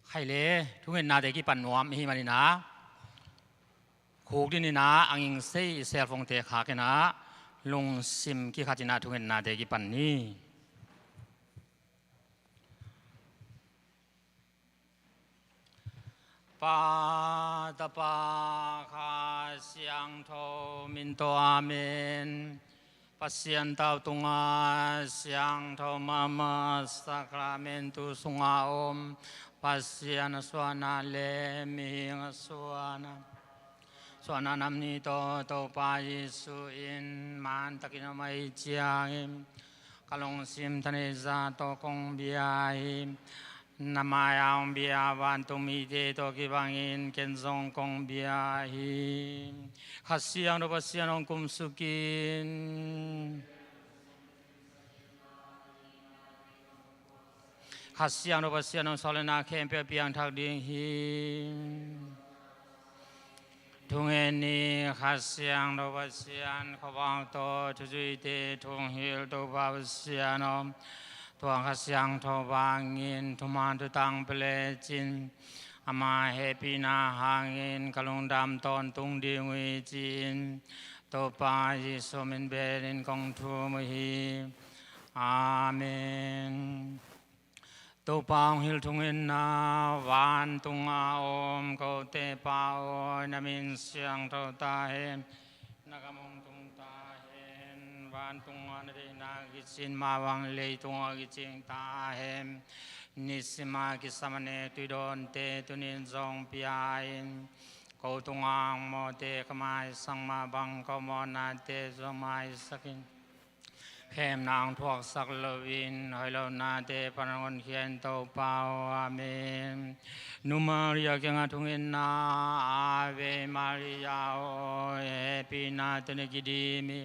ใครเลยทุกเงินนาเด็กปั่นนวมฮีมันนี่นะคูกดินี่นะอังอิงเซ่เซลฟงเตะขากันนะลงซิมกี่ขาจินาทุกเงินนาเด็กปั่นนี่ปาตปาคาเสียงโทมินโตอาเมนปัสยันตาตุงอาเสียงโทมามาสักราเมนตุสุงอาอมปัสยันสวนาเลมิงสวนาสวนานัมนิโตโตปายิสุอินมันตะกินไม่เจียงกลงซิมทะเนซาโตคงเบียนามายองเบียวันตุมิเตโตกิบังอินเกนซงคงเบียหิขัสเสียงรูปเสียงองคุมสุกินขัสเสียงรูปเสียงองสเลนาเข้มเปียเปียงทักดิ่งหิทุงเอนีขัสเสียงรูปเสียงขวังโตจุจุยเตทุงฮิลตุบาเสียงตัวขัสยังทบางอินทุมาตุตังเปลจินอามาเฮปินาหางอินกลุงดำตอนตุงดิวิจินตัวปายิสมินเบรินกงทูมหิอาเมนตัวปางฮิลทุงอินนาวันตุงอาอมโกเตปาโอนามินเสียงโตตาเฮนักมงตุงตาเฮวันตุงอันเดนากิจินมาวังเลยตุงอากิจิงตาเฮมนิสมากิสามเนตุดอนเตตุนินจงพิอาอินโกตุงอังโมเตกมายสังมาบังกมอนาเตจงมายสกินเข้มนางทวกสักลวินหอยลนาเตปนังเขียนโตปาวอาเมนนุมาริยาเกงาทุงอินนาอาเวมาริยาโอเอปินาตเนกิดีมิ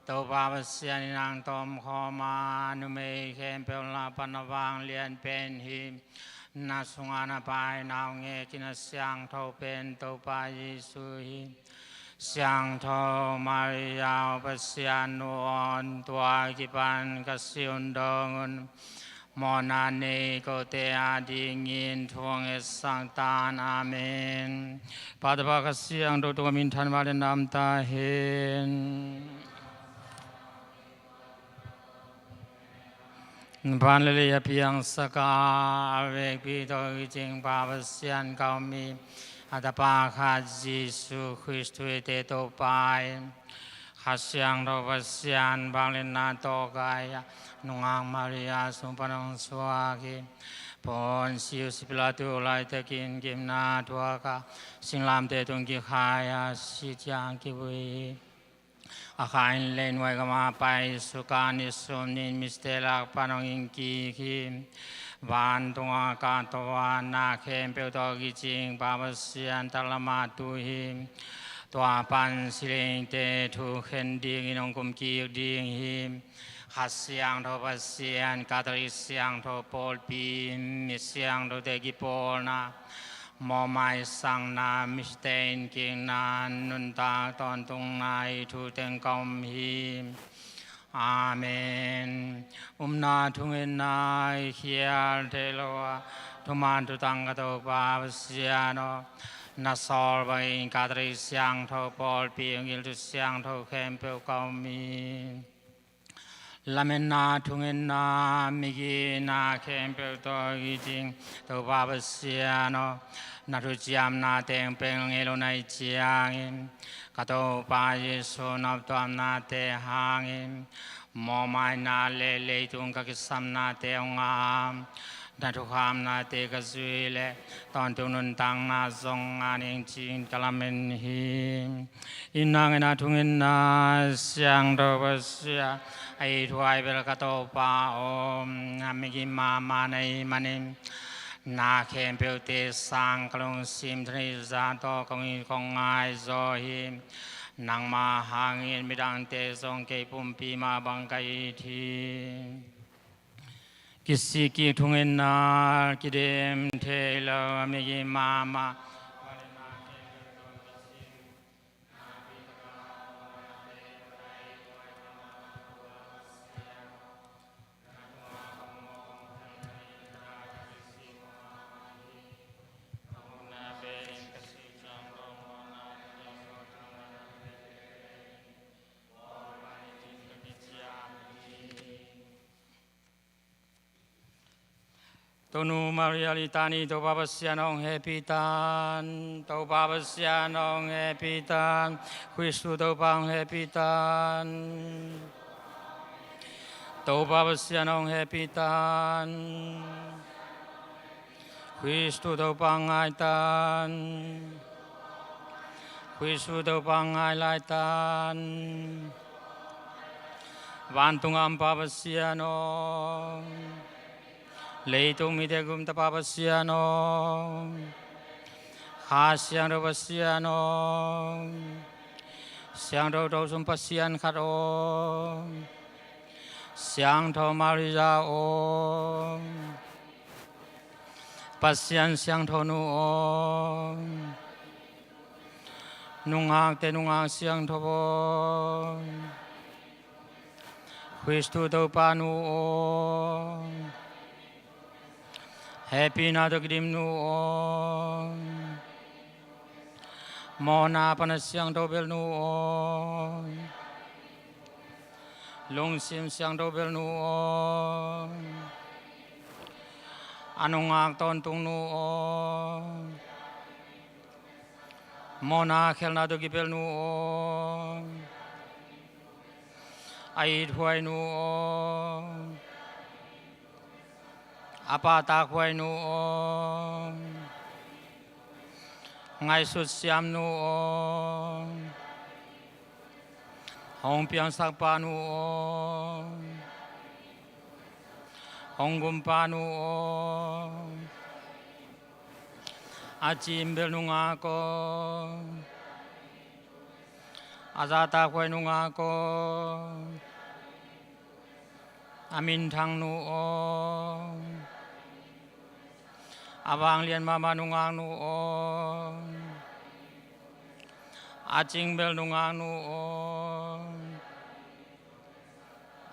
โตปาวเสียนินางตอมขอมานุเมเข้มเปลาปนวังเลียนเป็นหินาสุงานาปายนาวเงกินเสียงเท่าเป็นโตปายิสุหิเสียงทอมาริยาปัสยานวนตัวกิปันกสิอุนดงมอนาเนโกเตอาดิงินทวงเอสังตานอาเมนปาตปากเสียงโดตัวมินทันวาเลนามตาเห็นพันเลเยเพียงสกาเวกปีโตกิจิงปาปัสยันเกามีอัตปาคาจิสุคริสตุเตโตปายขัสยังโรปัสยันบางเลนาโตกายนุงังมาริยาสุปนังสวากิปอนซิอุสิปลาตุไลเตกินกิมนาทัวกาสิงลามเตตุงกิขายาสิจังกิวิอาคารเลนไว้ก็มาไปสุการนิสมนินมิสเตลักปานองอิงกีคิมวันตุงอาการตวันนาเข้มเปียวตอกิจิงปาปัสยันตละมาตุหิมตัวปันสิเลงเตทุเข็นดิงอินองกุมกีดิงหิมขัสยังทปัสยันกาตริสยังทปอลปีมิสยังทเตกิปอลนามอไมสังนามิสเตนกิงนานุนตาตอนตุงนายทุเตงกอมหิมอาเมนนาทุงเอนายเขียลเทโลทุมันตุตังกโตปาปสยานนาซอลไปกาตริสยังทปอลปีงิลตุสยังทเข้มเปลกอมีลาเมนาทุงเอนนามิกินาเข้มเปลตอกิจิงตปาปสยานนาทุจยามนาเตงเปงเอโลไนจียงกโตปายิสุนับตวมนาเตหังมอมายนาเลเลตุงกักิสัมนาเตองามนาทุขามนาเตกสุยเลตอนตุนุนตังนาทรงอานิงจินกลามินหิอินังนาทุงินนาเสียงโดบเสียไอถวายเบลกโตปาอมอามิกิมามาในมันนาเข้มเปลเตสังกลงซิมทริซาโตกงอิคงไอโซหินางมาหังอินมิดังเตทรงเกปุมปีมาบังไกทีกิสิกิทุงเอ็นนากิเดมเทลามิกิมามา Tonu Maria litani to babasianong hepitan, to babasianong hepitan, Kristu to pang hepitan, to babasianong hepitan, Kristu to pangaitan, Kristu to pangailaitan, Vantung am babasianong Leitung midegum tapapasiano, Siangtho pasiano, Siangtho dosum pasian karo, Siangtho marijao, pasian Siangtho nuo, nungak te nungak Siangtho po, Kristu to panuo, Happy na to gdim nuo, Mona Siangtho bel nuo, Long sim Siangtho bel nuo, Anungak tontung nuo, Mona khel na to gibel nuo, Ait huai nuo, Apa takwai nuo, Ngai sut siam nuo, Hong piang sakpa nuo, Hong gumpa nuo, Acimbel nungako, Asa takwai nungako, Amin thang nuo, Abang lian mama nungang nuo, Acing bel nungang nuo,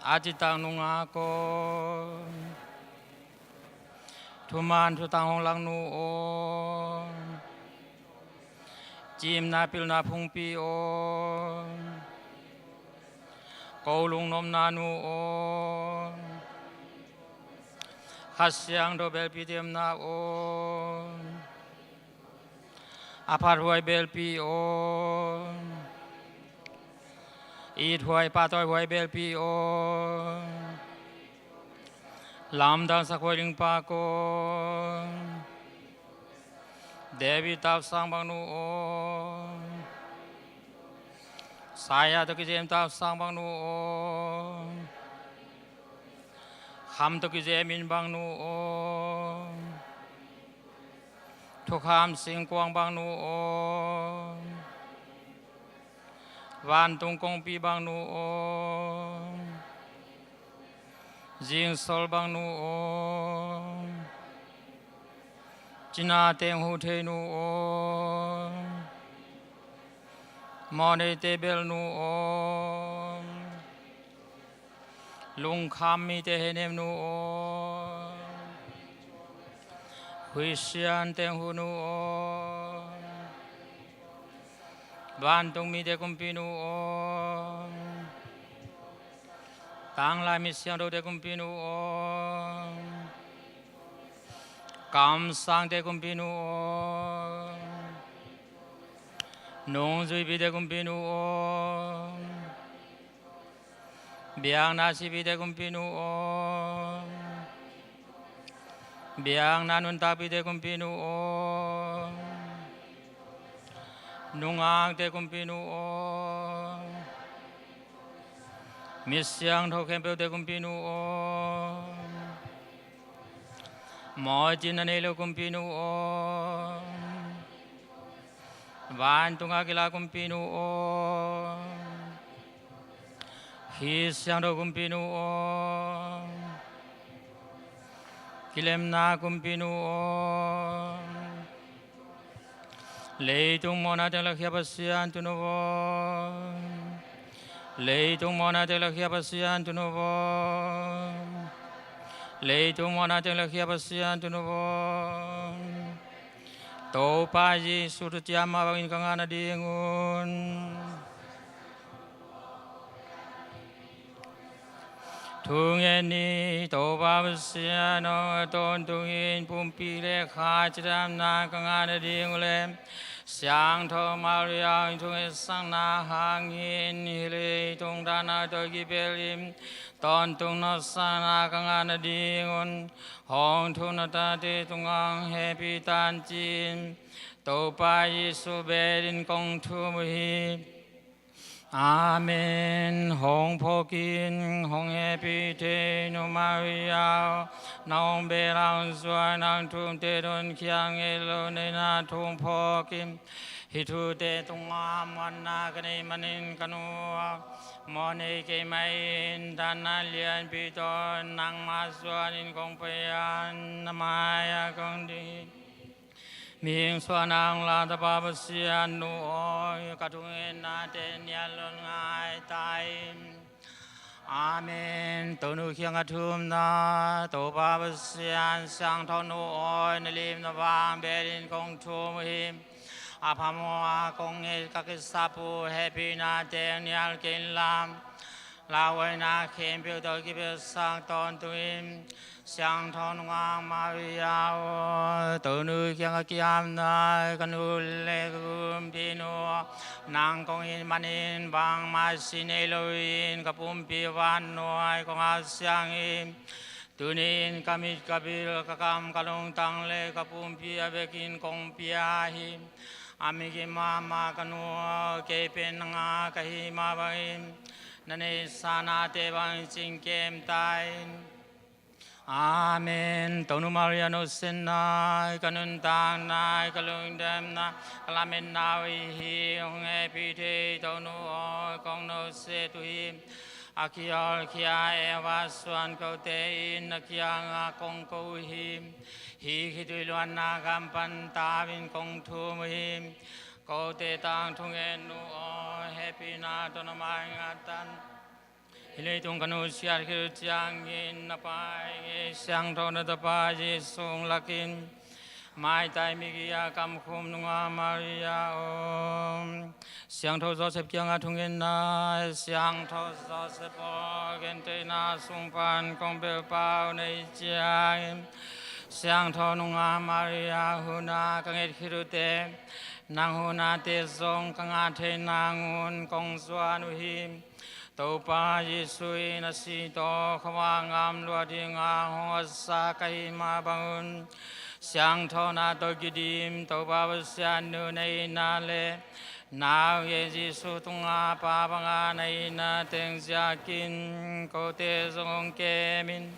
Acitang nungako, Tuman tutang hong lang nuo, Jim na pil na phung pi o, Kau lung nom na nuo, Hasyang do bel pi tiam na o, Apar huai bel pi o, It huai patoy huai bel pi o, Lam dang sak huai ling pa ko, Devi tap sang bang nuo, Saya to ki jem tap sang bang nuo, Ham to ki jemin bang nuo, Thuk ham sing quang bang nuo, Van tung kong pi bang nuo, Jing sol bang nuo, China teng hu the nuo, Mone te bel nuo, Lung kham mi te henem nuo, Huisian teng hu nuo, Bantung mi te kumpi nuo, Tang lai mi siang do te kumpi nuo, Kam sang te kumpi nuo, Nung zui pi te kumpi nuo, Biang nasi pi te kumpi nuo, Biang nanun tapi te kumpi nuo, Nungang te kumpi nuo, Siangtho Khempeuh te kumpi nuo, Mo jin anelo kumpi nuo, Van tunga kila kumpi nuo, Hi Siangtho kumpi nuo, Kilem na kumpi nuo, Leitung mona te lakhya pasian tu nuo, Leitung mona te lakhya pasian tu nuo, Leitung mona te lakhya pasian tu nuo, Tau paji sudut yama bangin kangana dingun, thu nghe ni tổ ba bát xian no tôn tu in pum pi le khai chram na kang an điên lên Siangtho Maria thu nghe sang na hang in le tung đa na tôi ghi belim tôn tung nó sang na kang an điên hong thu na ta te tung ang happy tan chin tổ ba Giêsu bên công thu hi Amen. Hong Pokin, Hong Happy Day, no Maria, Naong Belang Zua, Nang Tum Te Don Kiang Elo, Nena Tum Pokin, Hitu Te Tungam, Wana Kane Manin Kanua, Mone Ke Main, Dana Lian Piton, Nang Masuan in Kongpayan, Namaya Kondi. Miếng xoa nang la ta ba bát xian nu oi cả thung en na tên nhà lon ngai tai Amen tổ nu khiang cả thum na tổ ba bát xian sang thọ nu oi na lim na vang bê din công thum him apamoa công nghe các cái sapu happy na tên nhà kinh lam la vay na Khempeuh tôi kịp sang tôn tuim Siangtho ngang Maria tự nữ kiang kiam na kanu le gum pinu nang kong in manin bang ma sin Elohim kapum pi van noi kong asyang im tunin kamit kabil kakam kalong tang le kapum pi abekin kong piahi amigi mama kanu kepen nga kahima bangin nane sana te bang singkem tain Amen. Tonu Maria no sinai kanun tang nai kalung dem na kalamen nawi hi hong happy day tonu oi kong no se tu him akiol kia eva suan kau te in akia nga kong kau him hi khi tu luan na gampan ta vin kong thu him kau te tang thung en nu oi happy na tonu mai ngatan Hilai tung kanu siar kiru tiang in na pai Siangtho na tapa Jesung lakin mai tai migia kam khum nunga Maria om Siangtho Joseph kiang atung in na Siangtho Joseph o gente na sumpan kong bel pau nei chiang Siangtho nunga Maria huna kanget kiru te nang huna te zong kang ate nangun kong suan uhim Tâu pa Giêsu na si to khwa ngam lua ding a ho sa kai ma bangun Siangtho na to gidim tâu pa sian nu nei na le nào ye Giêsu tung a pa banga nei na teng sia kin ko te zong ke min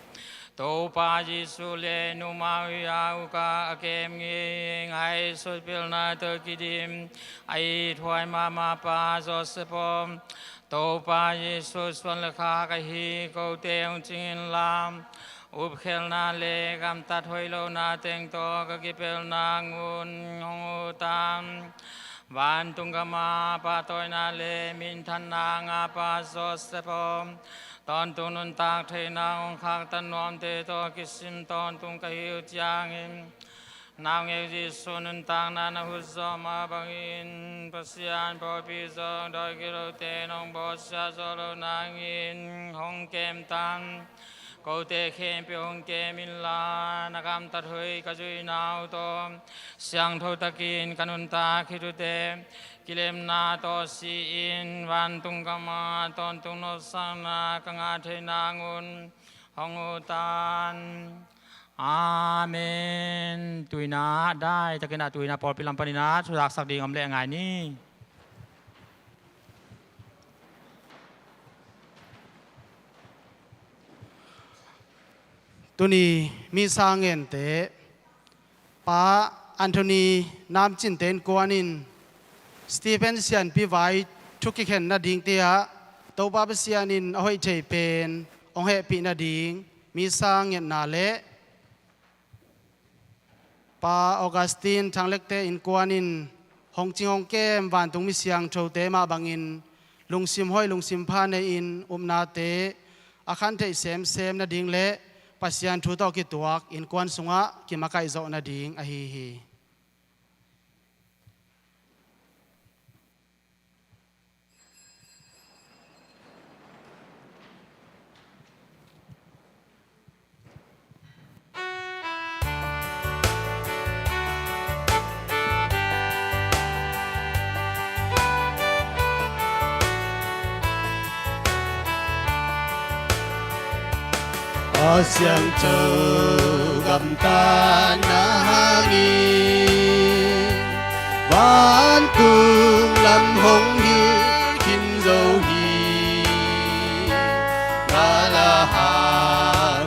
Tâu pa Giêsu le nu ma ya u ka kem ngi ngai so pil na to gidim ai thoi ma ma pa Joseph Tâu pa Giêsu xuân là kha cái hi câu tiêu chín lam úp khel na le gam ta thôi lâu na teng to cái kipel na ngun ngô tam van tung gama pa toi na le min than na nga pa so sepom ton tung nun tak thei na ong khang tan nom te to kisim ton tung cái hiu chiang im Nào nghe Giêsu nun tang na na hu zo ma bangin pasian po pi zo doi kilo te nong bo sa zo lo nang in hong kem tan câu te Khempeuh hong kem in la na kam tat hui ka zui nao to Siangtho takin kanun ta khitu te kilem na to si in van tung kama ton tung no sang na kanga the nangun hong utan Amen. Tui naได้ตะกินาตุยนาปอปิลัมปนินาสุรักสักดีงอมเลงไงนี่ตุนีมีสางเงินเตป้าอันโทนีน้ำจินเตนกวนินสตีเฟนเซียนพิไวทุกขิเข็นนาดิงเตียตัวป้าเซียนินเอาให้ใจเป็นองเหปีนาดิงมีสางเงินนาเลป้าออกัสตินทางเล็กเตอินกวนินหงจิงหงเกมวานตุงมิเซียงโชเตมาบังอินลุงซิมห้อยลุงซิมพาในอินนาเตอาคันเตเซมนาดิงเลปัสยันทุตอกิตัวอินกวนสุงะกิมาไกโจนาดิงอฮีฮี Siangtho gam ta na hangin Van cung lâm hồng hiu kinh dâu hi Nga la ha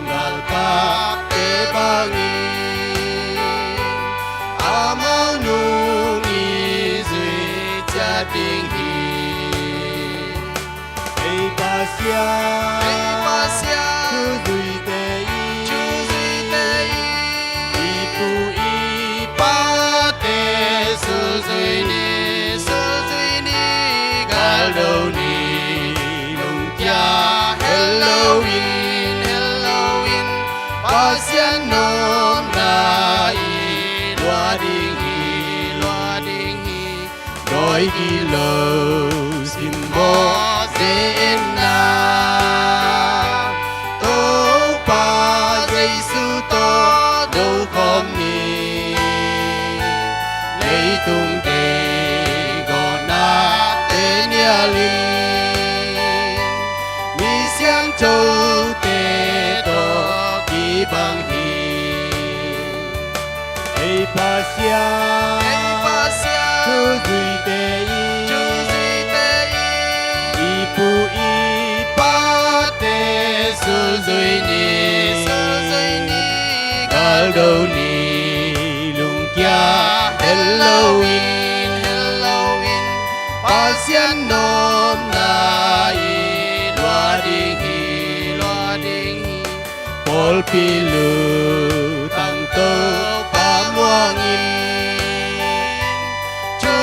ngal ka te bangin Amao nung y duy cha tình hi Ê ba sia Chu duy te y pu y pa te su duy ni gal đâu ni lung tia Halloween ba xian nom na y loa ding hi đôi kỳ lâu xin bo đến na tô pa Giêsu tô đâu không ni lấy tung te gò na te nia linh mi Siangtho te to kỳ bằng hi Ê ba sia Chu duy te y pu y pa te su duy ni gal đâu ni lung kia Halloween pa xian nom na y loa ding hi Paul pi lu tăng tô pa muang in Chu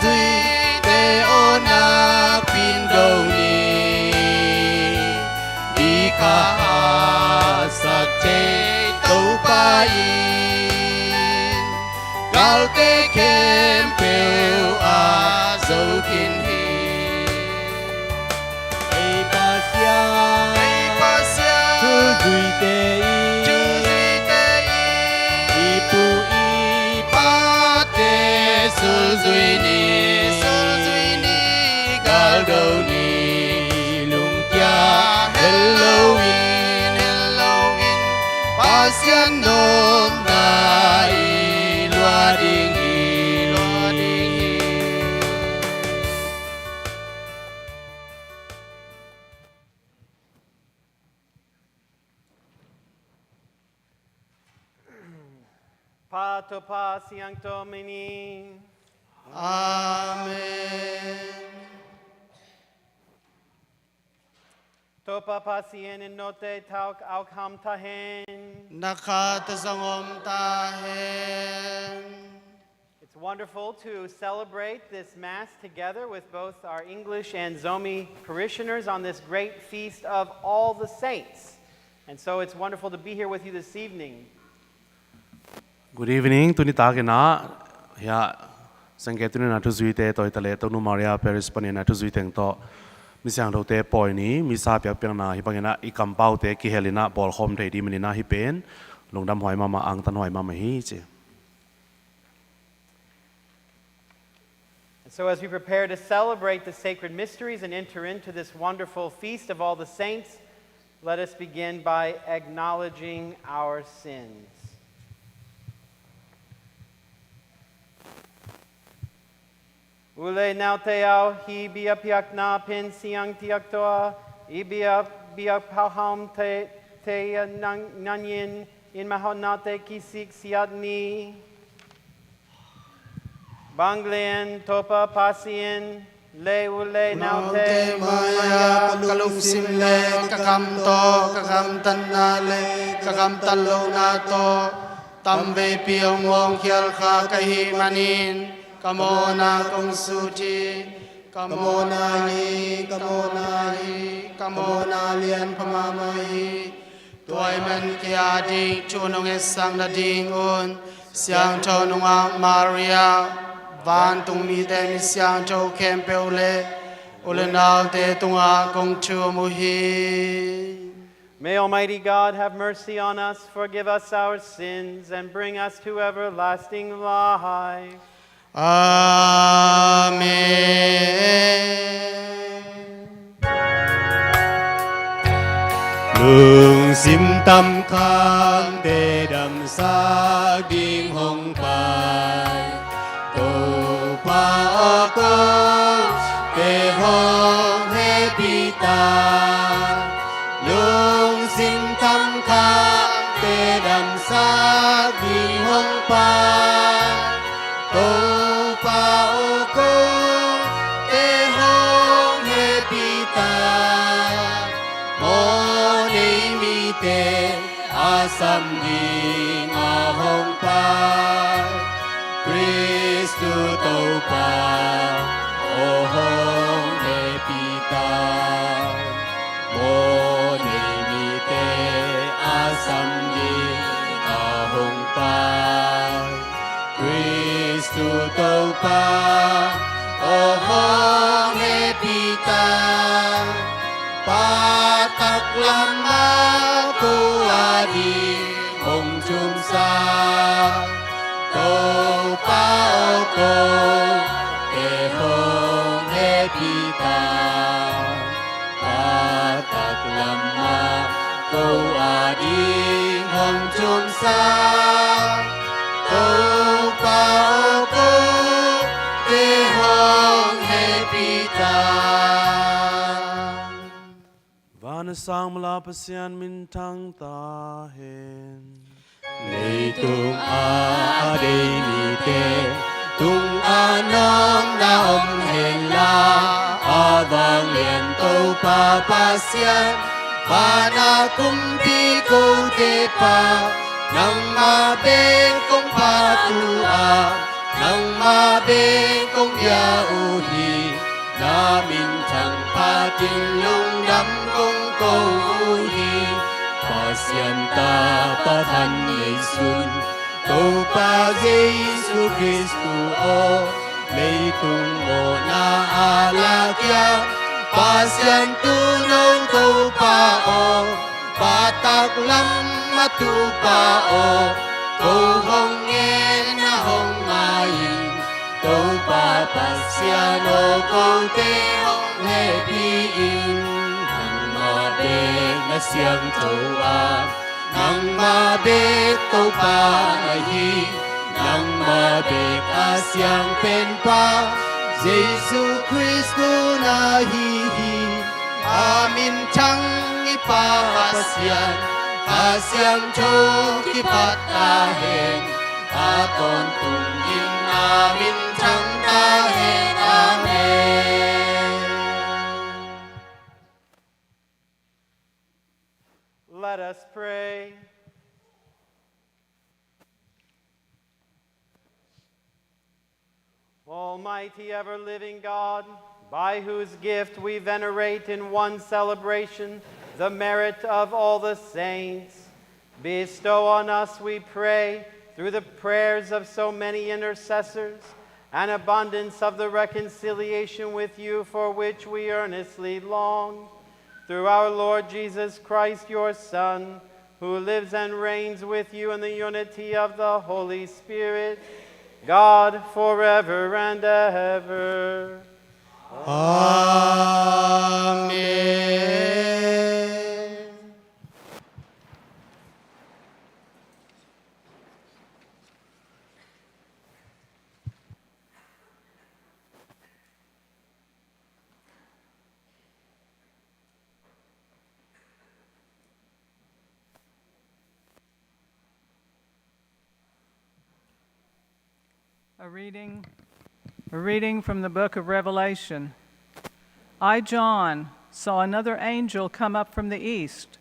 duy te ona pin đâu ni đi ca sắc te tâu pa in gal te Khempeuh a dâu kinh hi Ê ba sia Chu duy te y pu y pa te su duy ni gal đâu ni lung kia Halloween pa xian nom na y loa ding hi Pa to pa Siangtho mini. Amen. Topa pa sien in note tauk au kham tahen. Nakat zangom tahen. It's wonderful to celebrate this Mass together with both our English and Zomi parishioners on this great feast of all the saints. And so it's wonderful to be here with you this evening. Good evening, tunita kena ya sangketu ni natu zuite to itale to nu Maria Paris pani natu zuiteng to Siangtho te poi ni misa pyak pyak na hi pangena I kampau te ki helina bol khom thei di menina hi pen lungdam hoi mama ang tan hoi mama hi che. So as we prepare to celebrate the sacred mysteries and enter into this wonderful feast of all the saints, let us begin by acknowledging our sins. Ule nau te au hi bia piak na pin siang tiak toa I bia pauham te nanyin in mahonate kisik siadni Banglen topa pasien le ule nau te maya kalung simle kakam to kakam tanale kakam talo na to tambe piong mong khial kha kahi manin Kamona kong suji, kamona hi, kamona lian pamamahi. Tuai men kia ding chunong esang na ding un, Siangtho nunga Maria, van tung mi te mi Siangtho Khempeuh le, ulenau te tunga kong chu muhi. May Almighty God have mercy on us, forgive us our sins, and bring us to everlasting life. Amen. lương sim tâm khang để đầm xa điên hồng bài tổ pa cô để hồng he pita lương sim tâm khang để đầm xa điên hồng bài tổ pa cô để hồng he pita te asam di ngahong pa Kristu tau pa ohong he pita mo ni te asam di ngahong pa Kristu tau pa ohong he pita patak lama cô adi hồng chum sa tô pa cô te hồng he pita patak lama cô adi hồng chum sa tô pa cô te hồng he pita Van sang mala pasian min tang ta hen. Lê tung a đây ni te tung a nong na hèn la a vang liền tâu pa pasian pa na kum pi cô te pa nang ma bên công pa tu a nang ma bên công ya u hi na min chẳng pa tin lung đắm công câu hi pasian ta pa than Yesus tâu pa Yesus Kristu o lê tung o na ala kia pasian tu nong tâu pa o patak lam ma tu pa o câu hong nghe na hong ai tâu pa pasian o câu te hong he pi in nang ma be na Siangtho a nang ma be tâu pa na hi nang ma be a siang pen pa Jesus Kristu na hi amin chang ipa pasian a Siangtho ki pat ta hen a kon tung in amin chang ta hen amen. Let us pray. Almighty ever-living God, by whose gift we venerate in one celebration the merit of all the saints, bestow on us, we pray, through the prayers of so many intercessors, an abundance of the reconciliation with you for which we earnestly long. Through our Lord Jesus Christ, your Son, who lives and reigns with you in the unity of the Holy Spirit, God forever and ever. Amen. A reading from the book of Revelation. I, John, saw another angel come up from the east,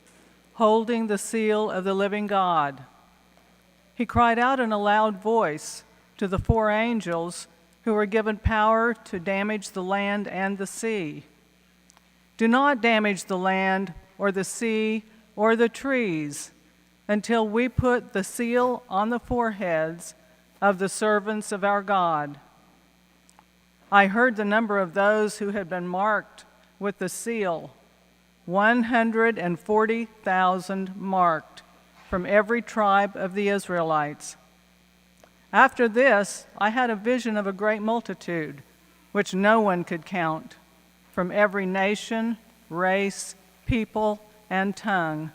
holding the seal of the living God. He cried out in a loud voice to the 4 angels who were given power to damage the land and the sea. Do not damage the land or the sea or the trees until we put the seal on the foreheads of the servants of our God. I heard the number of those who had been marked with the seal, 140,000 marked from every tribe of the Israelites. After this, I had a vision of a great multitude, which no one could count, from every nation, race, people, and tongue.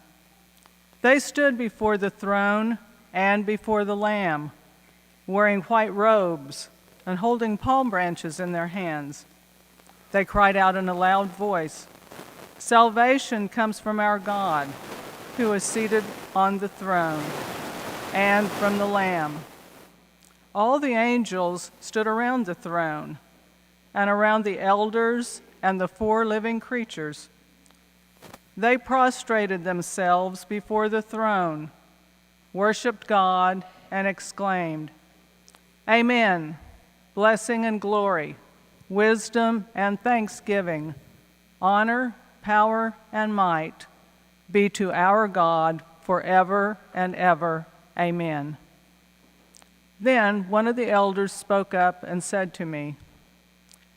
They stood before the throne and before the Lamb, wearing white robes and holding palm branches in their hands. They cried out in a loud voice, "Salvation comes from our God, who is seated on the throne, and from the Lamb." All the angels stood around the throne and around the elders and the 4 living creatures. They prostrated themselves before the throne, worshiped God, and exclaimed, "Amen, blessing and glory, wisdom and thanksgiving, honor, power, and might be to our God forever and ever. Amen." Then one of the elders spoke up and said to me,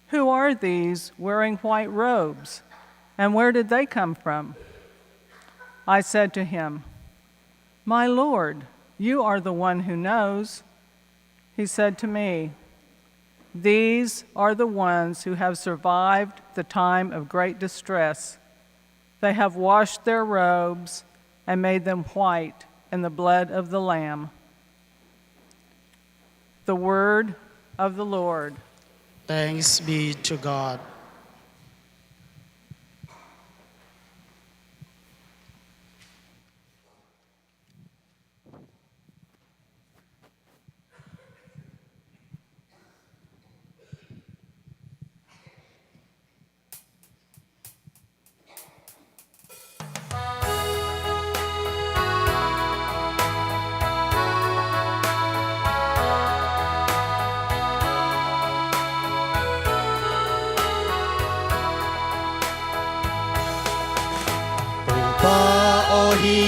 "Who are these wearing white robes, and where did they come from?" I said to him, "My Lord, you are the one who knows." He said to me, "These are the ones who have survived the time of great distress. They have washed their robes and made them white in the blood of the Lamb." The word of the Lord. Thanks be to God.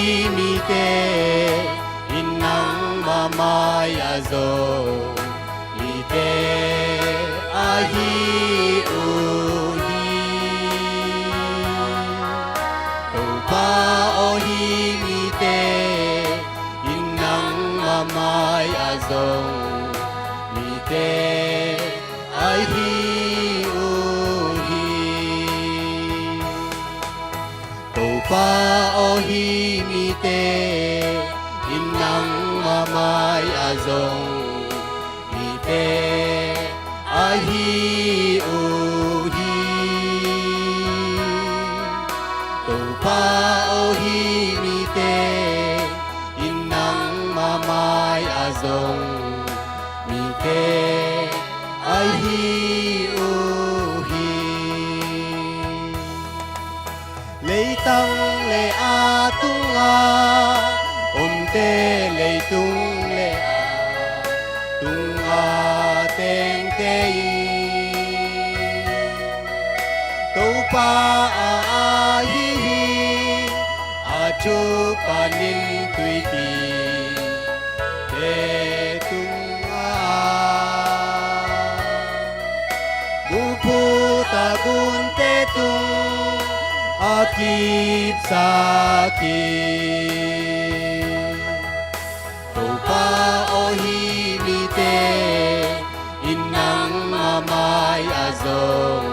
Paohimite inang mamayazo ite ahi uhi paohimite inang mamayazo ite ahi paohimite inang mamay azong ite ahi uhi to paohimite inang mamay azong ite ahi uhi leitang le atunga omte leitung le tunga teng tei to pa ahi achu panin tuiti te tunga bupu tagun te tung akip sakit to paohimite inang mamay azong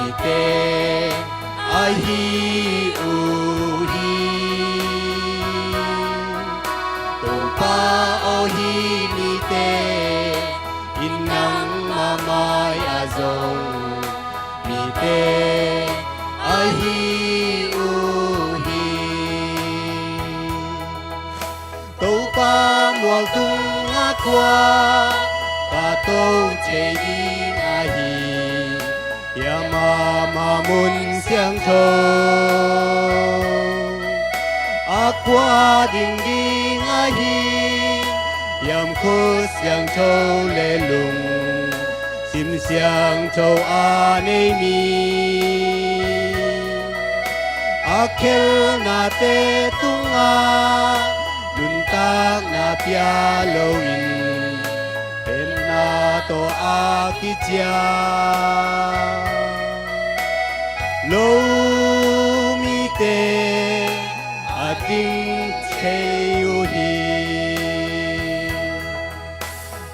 ite ahi uhi to paohimite inang mamay azong ite ahi uhi tâu pa mual tung aqua patâu che din ahi yama mamun Siangtho aqua ding ding ahi yam khu Siangtho le lung sim Siangtho anei mi akhel na te tunga luntak na pialoin tem na to akitia lo mi te ating cheyuhi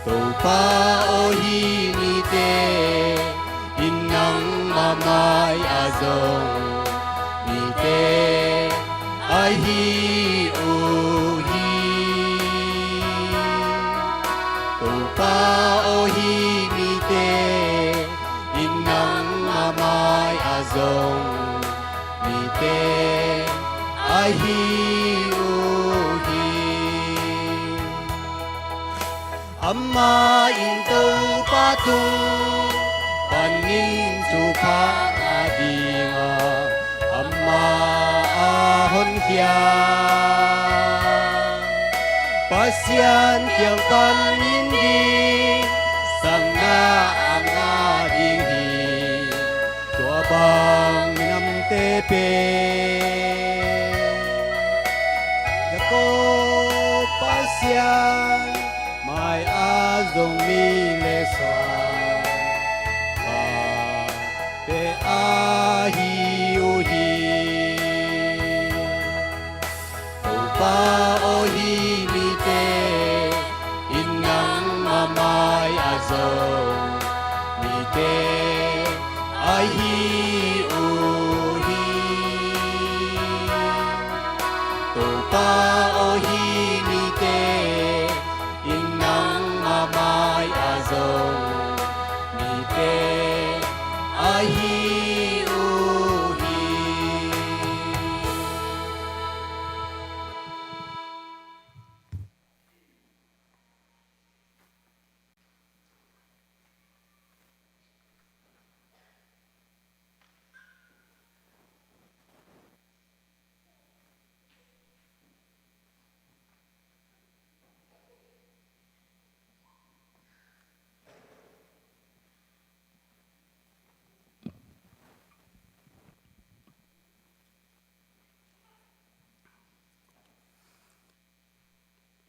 to paohimite inang mamay azong ite ai hi u hi tu pa o hi mi te in nang amai azong mi te ai hi u hi amma in tu pa tu panin tu pa adinga amma ahon kia pasian kiang tan min di sang na ang ading hi tua bang nam te pe ko pasian mai azong mi le soan pa te a hi u hi o pa o hi mi te in nang mamai azong mi te ai hi u hi tu pa o hi mi te in nang mamai azong mi te ai hi u hi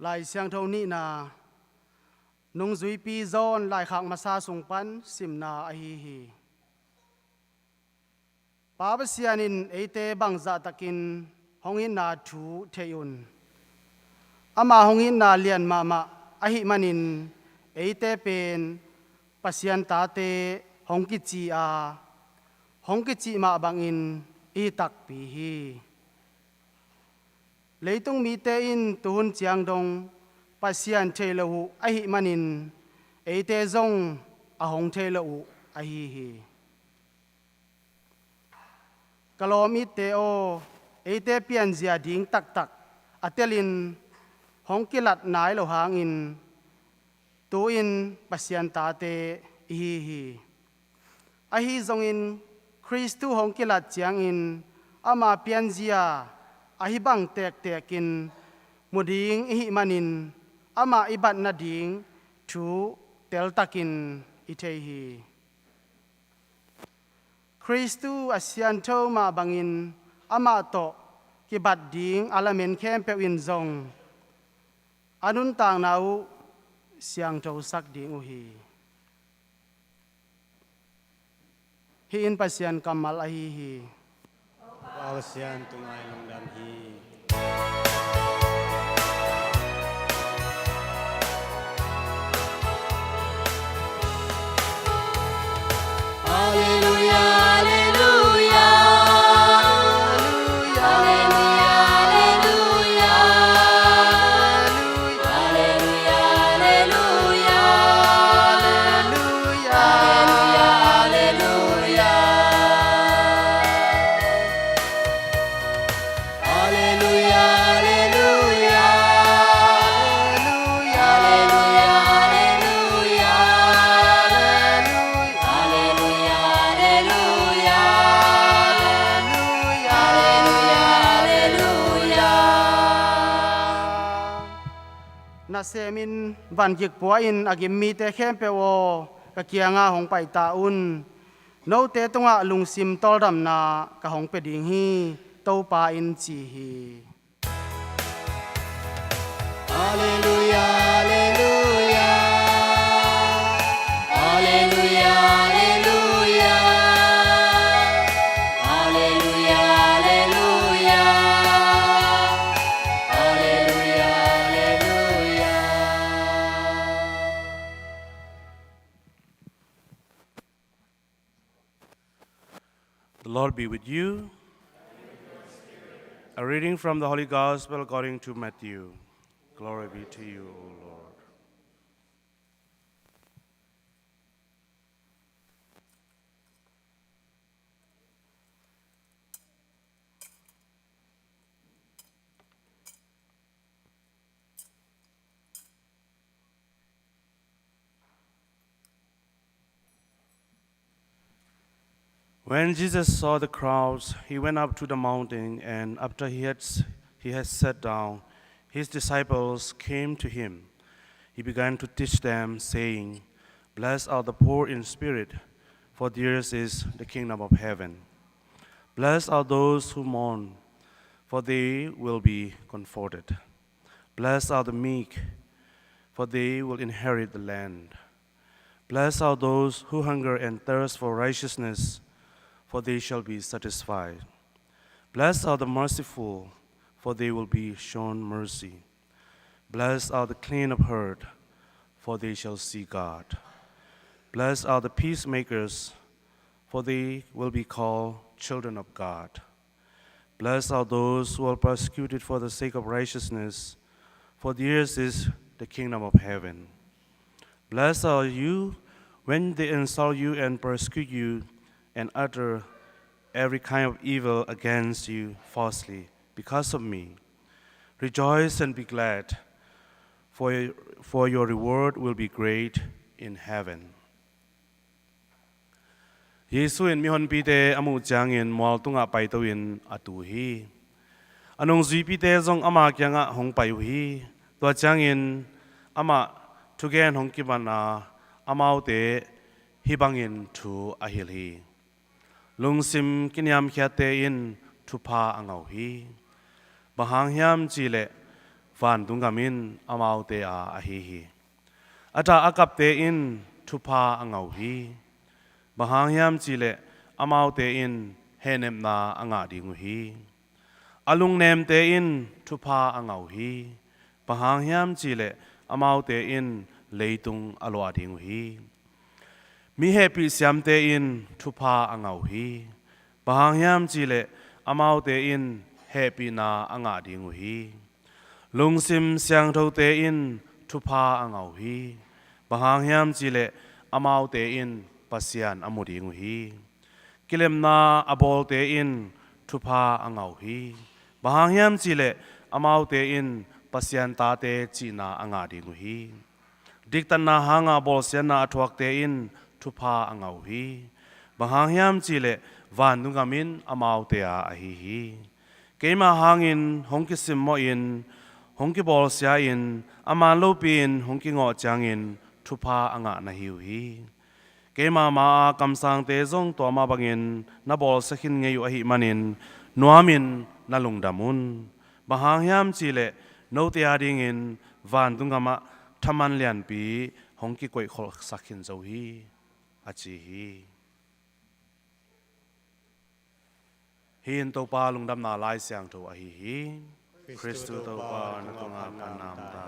Lai Siangtho ni na nung zui pi zon lai khang masa sung pan sim na a hi hi Pawi sianin eite bangza takin hongin na thu theyun ama hongin na lian mama a hi manin eite pen pasian ta te hongki chi a hongki chi ma bangin i tak pi hi leitung mi te in tuhun chiang dong pasian thelo a hi manin eite zong a hong thelo a hi hi kalomi te o eite pian zia ding tak tak atelin hong kilat nai lo hangin tu in pasian ta te hi hi a hi zong in Christu hong kilat chiang in ama pian zia a hi bang tek tekin muding hi manin ama ibat na ding thu tel takin i thei hi Christu Siangtho ma bangin ama to ki bat ding alamen Khempeuh in zong anun tang nau Siangtho sak ding u hi in pasian kamal a hi hi Pasian tungai long dam hi Hallelujah, hallelujah, hallelujah, hallelujah, hallelujah, na semin van gik po in agim mi te Khempeuh ka kianga hong pai ta un no te tonga lungsim tol dam na ka hong pe ding hi to pa in chi hi Hallelujah, hallelujah, hallelujah, hallelujah, hallelujah, hallelujah, hallelujah, hallelujah. The Lord be with you. A reading from the Holy Gospel according to Matthew. Glory be to you, O Lord. When Jesus saw the crowds, he went up to the mountain, and after he had sat down, his disciples came to him. He began to teach them, saying, "Blessed are the poor in spirit, for theirs is the kingdom of heaven. Blessed are those who mourn, for they will be comforted. Blessed are the meek, for they will inherit the land. Blessed are those who hunger and thirst for righteousness, for they shall be satisfied. Blessed are the merciful, for they will be shown mercy. Blessed are the clean of heart, for they shall see God. Blessed are the peacemakers, for they will be called children of God. Blessed are those who are persecuted for the sake of righteousness, for theirs is the kingdom of heaven. Blessed are you when they insult you and persecute you and utter every kind of evil against you falsely because of me. Rejoice and be glad, for your reward will be great in heaven." Yesuin mi hon pite amu changin mol tunga pai tawin atu hi. Anong zui pite zong ama kyanga hong pai hi. Tua changin ama tugen hong kibana amaute hibangin tu ahil hi. Lungsim kinyam khiate in tupa angau hi. Bahang hiam chile van dungamin amaute a ahi hi. Ata akap te in tupa angau hi. Bahang hiam chile amaute in henem na anga dingu hi. Alung nem te in tupa angau hi. Bahang hiam chile amaute in leitung alwa dingu hi. Mi happy siam te in tupa angau hi. Bahang hiam chile amau te in happy na anga dingu hi. Lungsim Siangtho te in tupa angau hi. Bahang hiam chile amau te in pasian amu dingu hi. Kilem na abol te in tupa angau hi. Bahang hiam chile amau te in pasian ta te china anga dingu hi. Diktan na hanga bol sian na athuak te in tupa angau hi. Bahang hiam chile van nungamin amau te a ahi hi. Keima hangin hongki simmo in hongki bol sia in ama lopin hongki ngo changin tupa anga na hiu hi. Keima ma kamsang te zong to ma bangin na bol sakhin ngeyu ahi manin nuamin na lungdamun. Bahang hiam chile no te adingin van dungama thaman lian pi hongki koi khol sakhin zo hi. Achi hi. Hin to pa lungdam na lai Siangtho ahi hi. Christu to pa na tunga panam ta.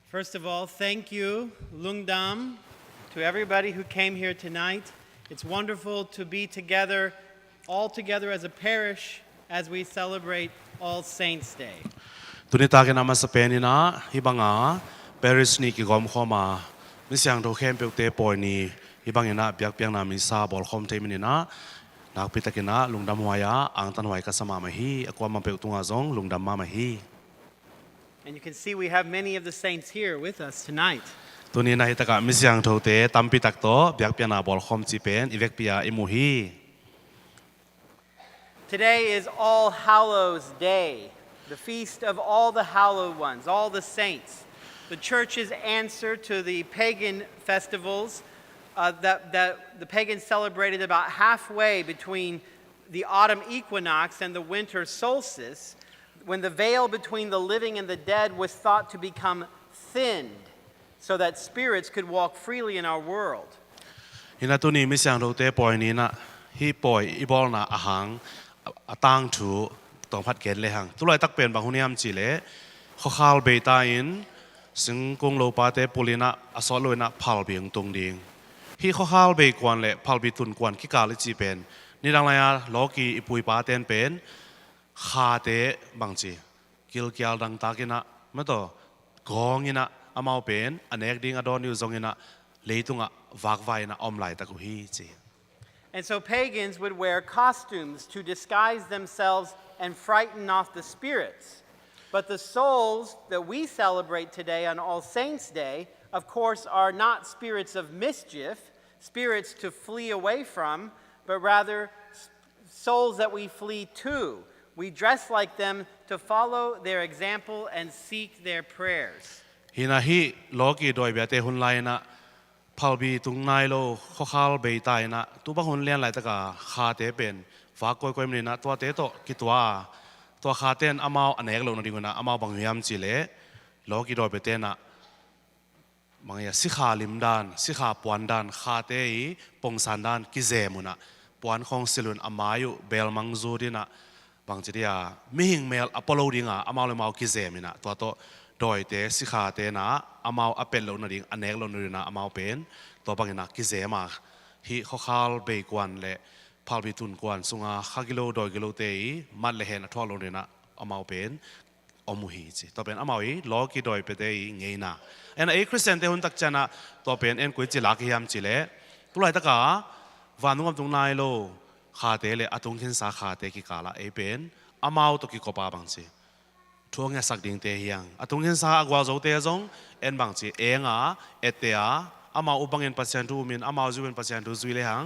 First of all, thank you, Lungdam, to everybody who came here tonight. It's wonderful to be together, all together as a parish, as we celebrate All Saints' Day. Tunita ke nama sepenina hibanga Paris ni ki gom khoma mi Siangtho Khempeuh te poi ni hibangina biak piang na mi sa bol khom te minina nak pitakina lungdam waya ang tanwai ka sama mahi akwa mampeu tunga zong lungdam ma mahi. And you can see we have many of the saints here with us tonight. Tuni na hitaka mi Siangtho te tampi tak to biak piang na bol khom chi pen ivek pia imuhi. Today is All Hallows Day, the feast of all the hallowed ones, all the saints. The church's answer to the pagan festivals that the pagans celebrated about halfway between the autumn equinox and the winter solstice when the veil between the living and the dead was thought to become thinned so that spirits could walk freely in our world. ฮินาตุนีมิเสียงโรเตปอยนี้นะฮีปอยอีบอลนะอาหารตั้งถูตองพัดเกณฑ์เลยหังตุลายตักเป็นบางคนยามจีเล่ข้อข่าวเบต้าอินซึ่งกงโลปาเตปุลินะอสอลเลยนะพัลเบียงตรงดิ่งฮีข้อข่าวเบกวนเล่พัลบิตุนกวนขี้กาลิจีเป็นนี่ดังไรอะโลกีอีปุยปาเตนเป็นคาเตบางจีกิลเกียลดังตากินะไม่ต่อกองกินะอามาเป็นอันเอกดิ่งอดอนอยู่ตรงกินะเลยตุงอะวักไว้นะอมไหลตะกุฮีจี And so pagans would wear costumes to disguise themselves and frighten off the spirits. But the souls that we celebrate today on All Saints' Day, of course, are not spirits of mischief, spirits to flee away from, but rather souls that we flee to. We dress like them to follow their example and seek their prayers. Hina hi logi doi biate hun lai na phalbi tung nai lo khokhal bei tai na tu ba hun lian lai ta ka kha te pen wa koi koi mni na twa te to ki twa to kha ten amao anek lo na ding na amao bang yam chi le logi doi bete na mangya sikha lim dan sikha puan dan kha te i pong san dan ki ze mu na puan khong silun amayu bel mang zu di na bang chi dia mi hing mel apollo dinga amao le mau ki ze mi na to toดอยเตสิขาเตนะอามาอเป็นโลนดิ่งอันเอกโลนดิ่งนะอามาเป็นตัวบางอย่างกิเซมาฮิข้อข่าวเบกวนเละพาลบิตุนกวนสุงาข้ากิโลดอยกิโลเตยมัดเลเฮนทั่วโลนดิ่งนะอามาเป็นอมุฮีจีตัวเป็นอามาอีล้อกิดอยไปเตยเงยนะเอ็นไอคริสเตียนเตหุ่นตักจันนะตัวเป็นเอ็นกุยจิลากิยามจิเละตัวไรตะกาวานุกับตรงนายโลขาเตเลอตุงเข็นสาขาเตกิกาละเอเป็นอามาตัวกิโกปาบางจีทวงเงสักดิ่งเตียงอตุงเห็นสาอกว่าโจเตียจงเอ็นบางจีเองเอเตียอามาอุบังเงินปัจจัยทูมินอามาจูเป็นปัจจัยทูจุยเลยหัง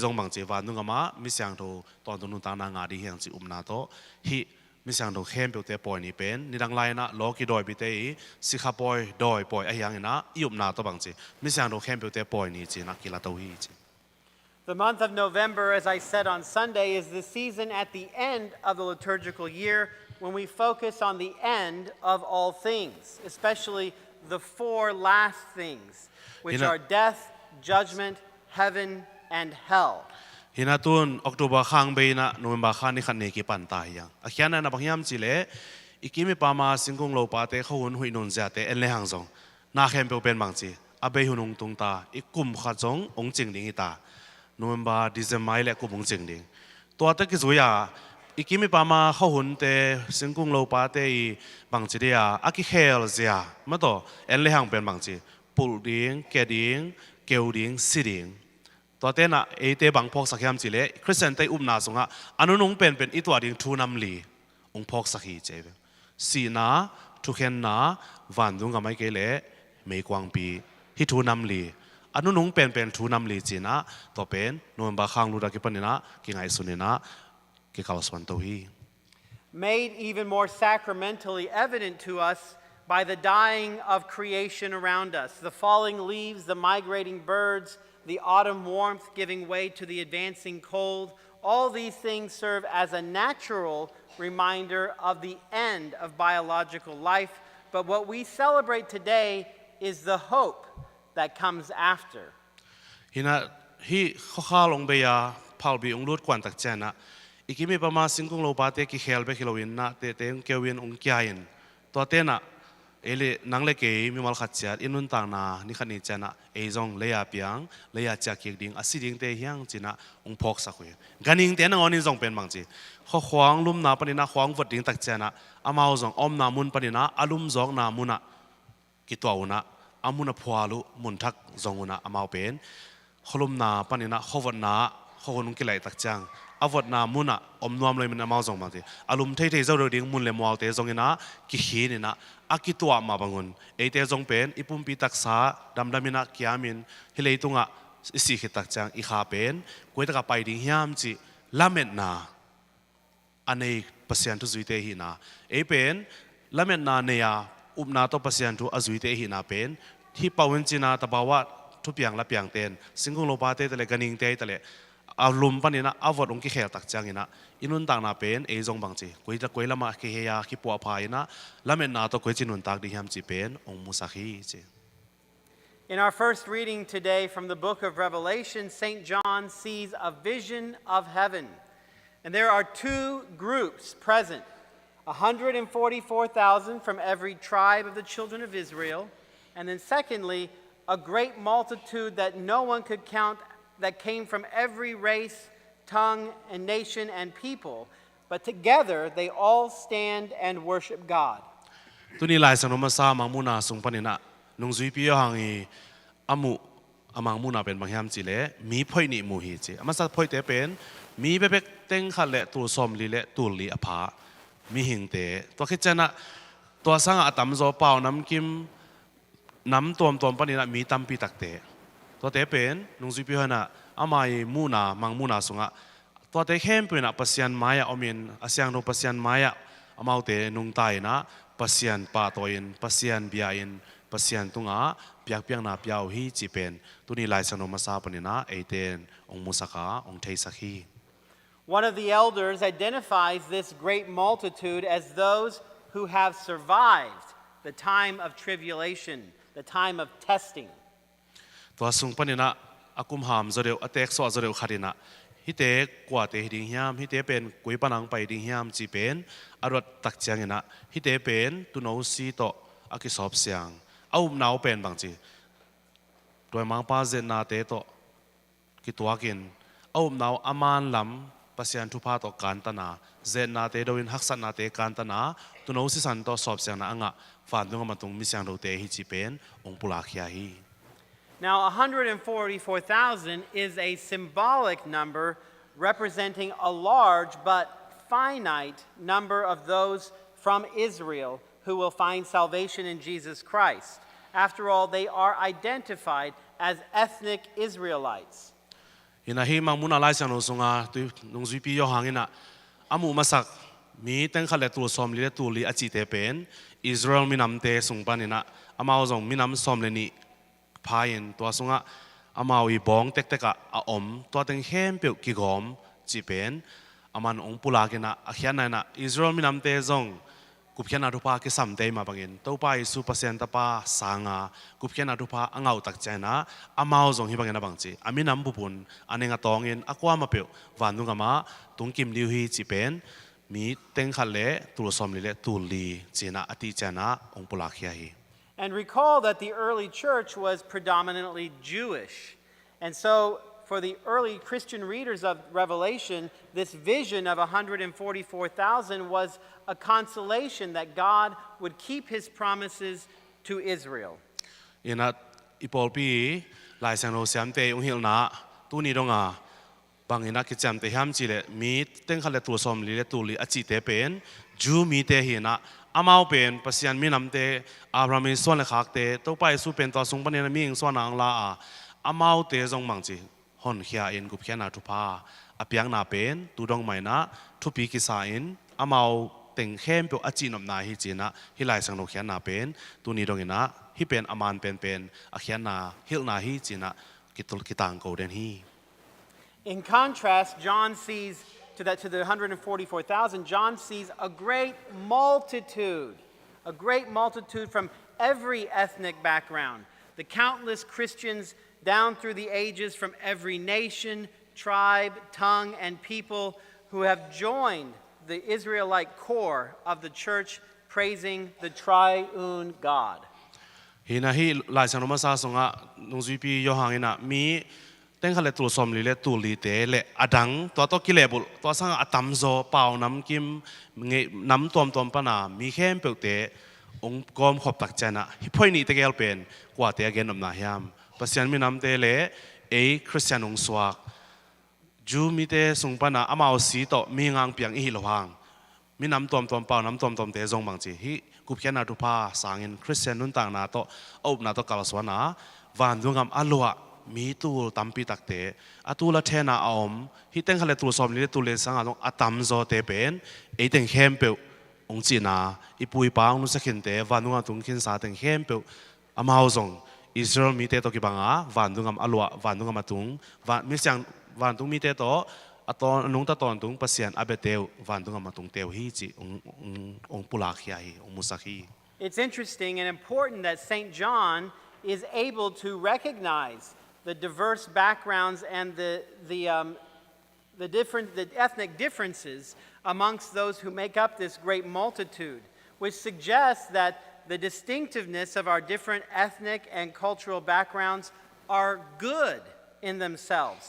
จงบางจีวันนุ่งอามามิเสียงโตตอนตุนุตานางาดีเฮียงจีนาโตฮิมิเสียงโตเข้มเปียวเตปอยนี่เป็นนี่ดังไรนะโลกิดอยบิเตยสิขาปอยดอยปอยไอยังนะนาโตบางจีมิเสียงโตเข้มเปียวเตปอยนี่จีนักกีฬาโตฮีจี The month of November, as I said on Sunday, is the season at the end of the liturgical year when we focus on the end of all things, especially the four last things, which are death, judgment, heaven, and hell. Hinatun October khang be na November khan ni khan ne ki pan ta yang akhiana na bangyam chile ikimi pama singkung lo pa te khawun hui non ja te en le hang jong na khem pe pen bang chi abe hunung tung ta ikum kha jong ong ching ding ta November December le ku bung ching ding to ta ki zuya ikimi pama khawun te singkung lo pa te bang chi dia aki khel zia ma to en le hang pen bang chi pul ding ke ding keu ding si dingตัวเต้นอะเอเตบังพอกสักยามจิเล่คริสเตียนเตอุบนาสงะอนุนงเป็นอีตัวดิ่งทูนำลีองพอกสักฮีเจเวสีนาทุกเห็นนาวันดุงกับไม่เกเล่ไม่กวางปีที่ทูนำลีอนุนงเป็นทูนำลีจีนะตัวเป็นนวลบาขังลูดากิปันนะกิไงสุนินะกิข่าวสวรรค์ตัวฮี Made even more sacramentally evident to us by the dying of creation around us, the falling leaves, the migrating birds, the autumn warmth giving way to the advancing cold. All these things serve as a natural reminder of the end of biological life. But what we celebrate today is the hope that comes after. Hina hi khokhalong beya phalbi unglut kwan tak chana ikimi pama singkung lo pate ki khelbe khilowin na te teng kewin ung kyain to te na ele nangle ke mi mal khatchat inun tang na ni khani chana jong leya piang leya chakik ding asiding te hyang china ung phok sakwe ganing te nang onin jong pen mangchi kho khwang lum na panina khwang vot ding tak chana amao jong om na mun panina alum jong na muna ki twauna amuna phwalu mun thak jonguna amao pen kholum na panina khowat na khonung ki lai tak chang avot na muna om nuam loi min amao jong mangti alum thei thei zo ding mun le mual te jongina ki hi ni na akitua ma bangun eite jong pen ipum pi taksa damdamina kiamin hilei tunga isi khitak chang I kha pen koita ka pai ding hiam chi lamet na anei pasian tu zuite hi na e pen lamet na ne ya upna to pasian tu azuite hi na pen hi pawin china tabawa thu piang la piang ten singkung lo pa te tele ganing te tele อารมณ์ปนินะอาวดองกิเขตักจังอินะอินุนตักนาเป็นเอจงบังจีกุยละมากิเฮียกิปัวพายนะละเมนนาโตกุยจินุนตักดิฮัมจีเป็นองมุสักีจี In our first reading today from the book of Revelation, St. John sees a vision of heaven. And there are two groups present, 144,000 from every tribe of the children of Israel, and then secondly, a great multitude that no one could count that came from every race, tongue, and nation and people. But together they all stand and worship God. ตัวนี้ลายสนมซามังมุนาสุงปนินะนุงซุยพิโยหังอีอามุอามังมุนาเป็นบางยามจีเล่มีพ่อยนิมูฮีจีอามาสัตพ่อยเตเป็นมีเบบกเต็งขัดเละตัวสมลีเละตัวลีอภามีหิงเตตัวคิดเจนะตัวสังอาตัมโซเปล่าน้ำกิมน้ำตัวปนินะมีตัมปีตักเตตัวเตเป็นนุงซุยพิโยนะอามามุนามังมุนาสุงะตัวเตเข้มเป็นอะปัสยันมายะอมินอาเซียงโนปัสยันมายะอามาเตนุงไตนะปัสยันปาโตอินปัสยันเบียอินปัสยันตุงะเปียกเปียงนาเปียวฮีจีเป็นตัวนี้ลายสนมซาปนินะเอเตนองมุสกาองเทสักฮี One of the elders identifies this great multitude as those who have survived the time of tribulation, the time of testing. ตัวสุงปนินะอากุมหามจะเร็วอเตกสวจะเร็วขัดินะฮิเตกว่าเตหิดิงยามฮิเตเป็นกุยปนังไปดิงยามจีเป็นอรวดตักเจียงนะฮิเตเป็นตุนเอาซีโตอากิสอบเสียงเอาหนาวเป็นบางจีโดยมังป้าเจนาเตโตกิตัวกินเอาหนาวอามานลำปัสยันทุพาโตการตนาเจนาเตโดยหักสันนาเตการตนาตุนเอาซีสันโตสอบเสียงนะอ่ะฝันถึงมาตรงมิเสียงเราเตฮิจีเป็นองปุลาคียาฮี Now, 144,000 is a symbolic number representing a large but finite number of those from Israel who will find salvation in Jesus Christ. After all, they are identified as ethnic Israelites. Inahi mang muna lai sang nusunga tu nungzui pi yo hangina amu masak mi teng khale tu som li tu li achi te pen Israel minam te sungpanina amao zong minam som le ni phain to sunga amao I bong tek teka a om to teng hem pe ki gom chi pen aman ong pula kena akhian na Israel minam te zong kupkhian arupa ke samte ma bangin to pa isu pasien ta pa sanga kupkhian arupa angau tak chaina amao zong hi bangena bangchi aminam bupun anenga tongin akwa ma pe wanunga ma tungkim liu hi chi pen mi teng khale tu som li le tu li china ati chana ong pula khia hi. And recall that the early church was predominantly Jewish. And so for the early Christian readers of Revelation, this vision of 144,000 was a consolation that God would keep his promises to Israel. Ina ipolpi lai sang no siam te ung hil na tu ni donga bangina ki cham te ham chi le mi teng khale tu som li le tu li achi te pen ju mi te hi na amao pen pasian mi nam te abraham son le khak te to pai su pen to sung pan ne mi ing son ang la a amao te jong mang chi hon khia in gup khiana thu pha apiang na pen tu dong mai na thu pi ki sa in amao teng khem pe achi nom na hi china hi lai sang no khian na pen tu ni dong ina hi pen aman pen a khian na hil na hi china kitul kitang ko den hi. In contrast, John sees to the 144,000, John sees a great multitude from every ethnic background. The countless Christians down through the ages from every nation, tribe, tongue, and people who have joined the Israelite core of the church praising the triune God. Hina hi lai sang no ma sa songa nungzui pi yo hangina mi teng khale tu som li le tu li te le adang to ki lebul to sang atam zo pau nam kim nge nam tom pa na mi khem pe te ong kom khop tak chana hi phoi ni te gel pen kwa te again nom na hiam pasian mi nam te le e Christian ong swak ju mi te sung pa na amao si to mi ngang piang hi lo hang mi nam tom pau nam tom te zong bang chi hi kup khian na tu pa sangin Christian nun tang na to op na to kalaswana van dungam alwa mi tu tampi takte atula thena aom hi teng khale tu som li tu le sang along atam zo te pen e teng khem pe ong china ipui pa ong sakhin te vanunga tung khin sa teng khem pe amao zong Israel mi te to ki banga vandungam alwa vandungam atung van mi วันตุงมีเตโตอะตอนนุงตะตอนตุงปัสยันอาเบเตววันตุงอามาตุงเตวฮีจิองปุลาคียองมุสักฮี It's interesting and important that St. John is able to recognize the diverse backgrounds and the ethnic differences amongst those who make up this great multitude, which suggests that the distinctiveness of our different ethnic and cultural backgrounds are good in themselves.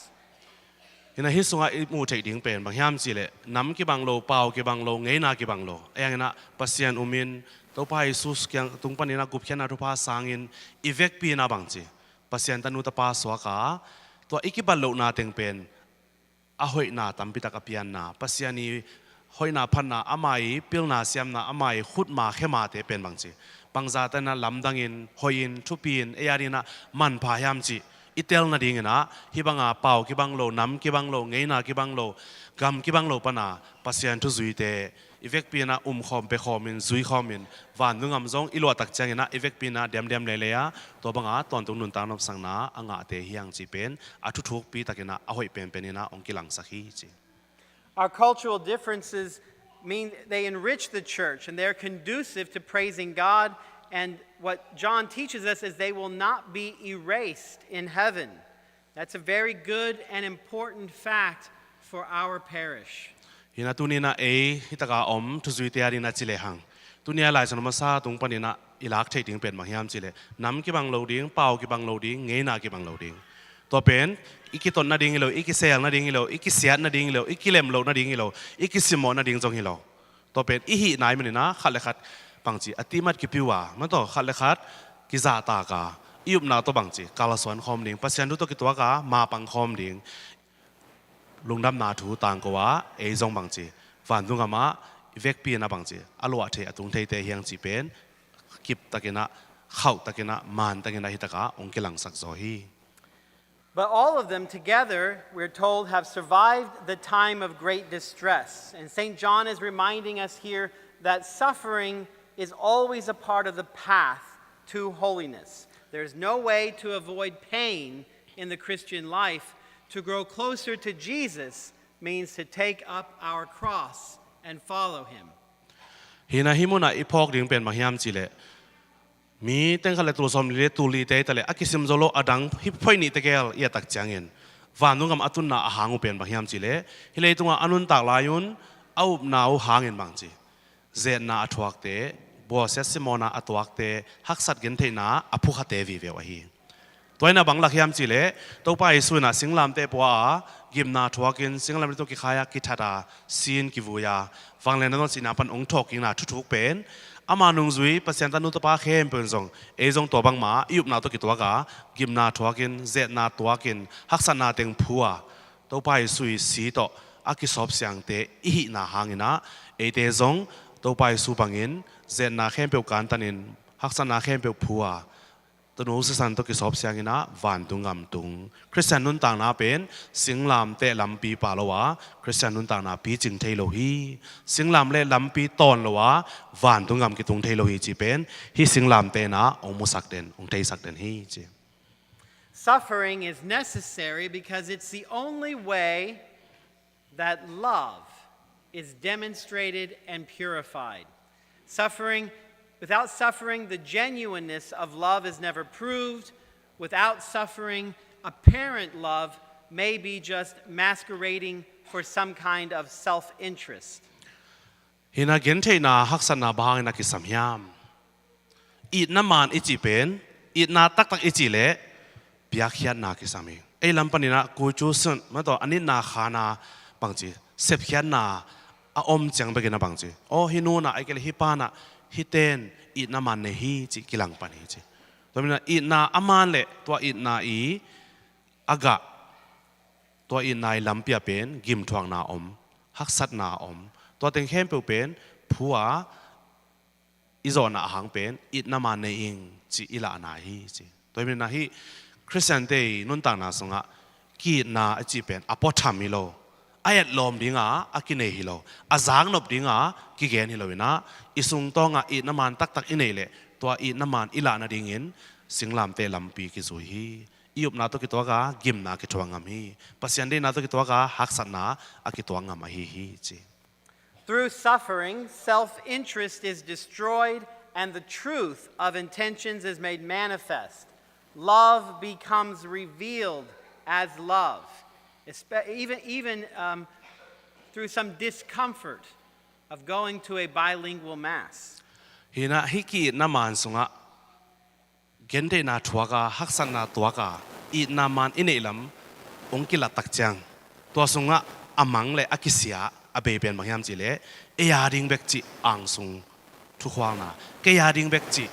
เนะฮิสุงะมูเทดิ้งเป็นบางยามสิเลน้ำกิบังโลเปล่ากิบังโลเงยนากิบังโลเองนะปัสยันอุมินตัวพายสุสเกียงตุงปนินะกุบเขียนนาทุพาสังอินอีเวกปีนาบังจีปัสยันตันุตปาสวากาตัวอิกิบัลโลนาเต็งเป็นอาหอยนาตัมปิตากเปียนนาปัสยันีหอยนาพันนาอามัยปิลนาเซียมนาอามัยขุดมาเข้มาเตเป็นบางจีบางจาตันนะลำดังอินหอยินทุปีนเอียรีนะมันพายามจีอิเตลนาดิ่งนะฮิบังอาเป่ากิบังโลน้ำกิบังโลเงยนากิบังโลกำกิบังโลปนาปัสยันทุจุยเตอีเวกปีนะคอมเปคอมินซุยคอมินวันนุ่งอำจงอิลวตักจังนะอีเวกปีนะเดียมเลยะตัวบังอาตอนตุงนุนตานบสังนาอ่างอาเตฮียงจีเป็นอาทุกปีตักนะอาหอยเป็นนะองกิลังสักฮีจี Our cultural differences mean they enrich the church and they're conducive to praising God. And what John teaches us is they will not be erased in heaven. That's a very good and important fact for our parish. ฮินาตุนีนะฮิตากาทุจุยเตียรีนะจิเลหังตุนีหลายสนมาซาตุงปนินะอิลักเทติงเป็นบางยามจิเลน้ำกิบังโลดิ้งเป่ากิบังโลดิ้งเงยนากิบังโลดิ้งตัวเป็นอีกิตนนาดิ้งฮิโลอีกิเซลนาดิ้งฮิโลอีกิเสียนาดิ้งฮิโลอีกิเลมโลนาดิ้งฮิโลอีกิซิโมนาดิ้งจงฮิโลตัวเป็นอีฮีนายมันนะขัดเลยขัดบางจีอติมัดกิปิวามันต่อขัดเลยขัดกิจาตากาอิบนาตัวบางจีกาลสวนคอมดิ้งปัสยันดูตัวกิตัวกามาปังคอมดิ้งลุงดำนาถูต่างกว่าจงบางจีฝันตุงกามาเวกปีนะบางจีอลัวเทอตุงเทเตเฮียงจีเป็นกิบตะกินะเข้าตะกินะมันตะกินะฮิตากาองกิลังสักโซฮี But all of them together, we're told, have survived the time of great distress. And St. John is reminding us here that suffering is always a part of the path to holiness. There's no way to avoid pain in the Christian life. To grow closer to Jesus means to take up our cross and follow him. ฮินาฮิมุนาอีพอกดิ้งเป็นบางยามจีเลมีเต็งขลังตัวสมลีตูลีเตยแต่เลยอากิซิมโซโลอดังฮิปพอยนี่ตะเกลเอียตักจังเงินวันนุ่งกับอตุนนาหางอุเป็นบางยามจีเลฮิเลยตุงอนุนตักลายุนเอาหนาวหางเงินบางจีเจนนาอทวักเตบัวเซซิโมนาอทวักเตฮักสัตเงินเทนาอภุขเตวีเววะฮีตัวนี้บางหลักยามจีเลตัวไปสุนัขสิงลามเตปัวกิมนาทวักินสิงลามตัวกิขายกิทัดาซีนกิวุยาฟังเลยนั่นสินาปันองทอกกินาทุกเป็นอามานุงจุยปัสยันตันุตปาเข้มเป็นจงจงตัวบางมาอิบนาตัวกิตัวกากิมนาทวักินเจนาตัวกินฮักษณาเต็งพัวตัวไปสุยสีโตอากิสอบเสียงเตอีนาหางินะเตจงตัวไปสุบังอินเจนาเข้มเปียวกันตันินฮักษณาเข้มเปียวพัวตัวนู้สิสันตัวกิสอบเสียงนะวันตุงกำตุงคริสเตียนนุนต่างนาเป็นสิงลามเตลำปีปาลวะคริสเตียนนุนต่างนาปีจึงเทโลฮีสิงลามเล่ลำปีตอนลวะวันตุงกำกิตุงเทโลฮีจีเป็นฮีสิงลามเตนะองมุสักเดนองเทสักเดนฮีจี Suffering is necessary because it's the only way that love is demonstrated and purified. Without suffering, the genuineness of love is never proved. Without suffering, apparent love may be just masquerading for some kind of self-interest. Hina gente na haksana bahang na kisamyam. It naman ichipen, it na tak ichile, biakhian na kisami. Lampanina kuchusun, mato anin na khana bangji, sephian na aom jang bagina bangji. Oh hinuna aikele hipana hiten it naman nehi ji kilang pani ji. Tomina it na aman le tua it na aga tua it na lampia pen gim thuang na haksat naตัวเต็งเข้มเปเป็นผัวอิจนาหางเป็นอิดนามันในอิงจีอิลานาฮีจีตัวเป็นนาฮีคริสเตียนเตยนุ่นต่างนาสงะกีนาจีเป็นอปอทามิโลไอ้ลมดิ้งอากินเนฮิโลอาจางนบดิ้งกิเกนฮิโลวินะอิสุงตองอิดนามันตักอินเนเลตัวอิดนามันอิลานาดิ้งินสิงลามเตลัมปีกิซุฮี อิบนาตัวกิตัวกากิมนากิตัวงามฮีปัสยันได้นาตัวกิตัวกาหักสันนาอากิตัวงามฮีจี Through suffering, self-interest is destroyed and the truth of intentions is made manifest. Love becomes revealed as love, even through some discomfort of going to a bilingual mass. Hina hiki naman sunga gente na tuaga haksan na tuaga I naman inilam ongkila takjang tua sunga amang le akisia abeben mangyam jile eyading bekji angsung tukhwang na keyading bekji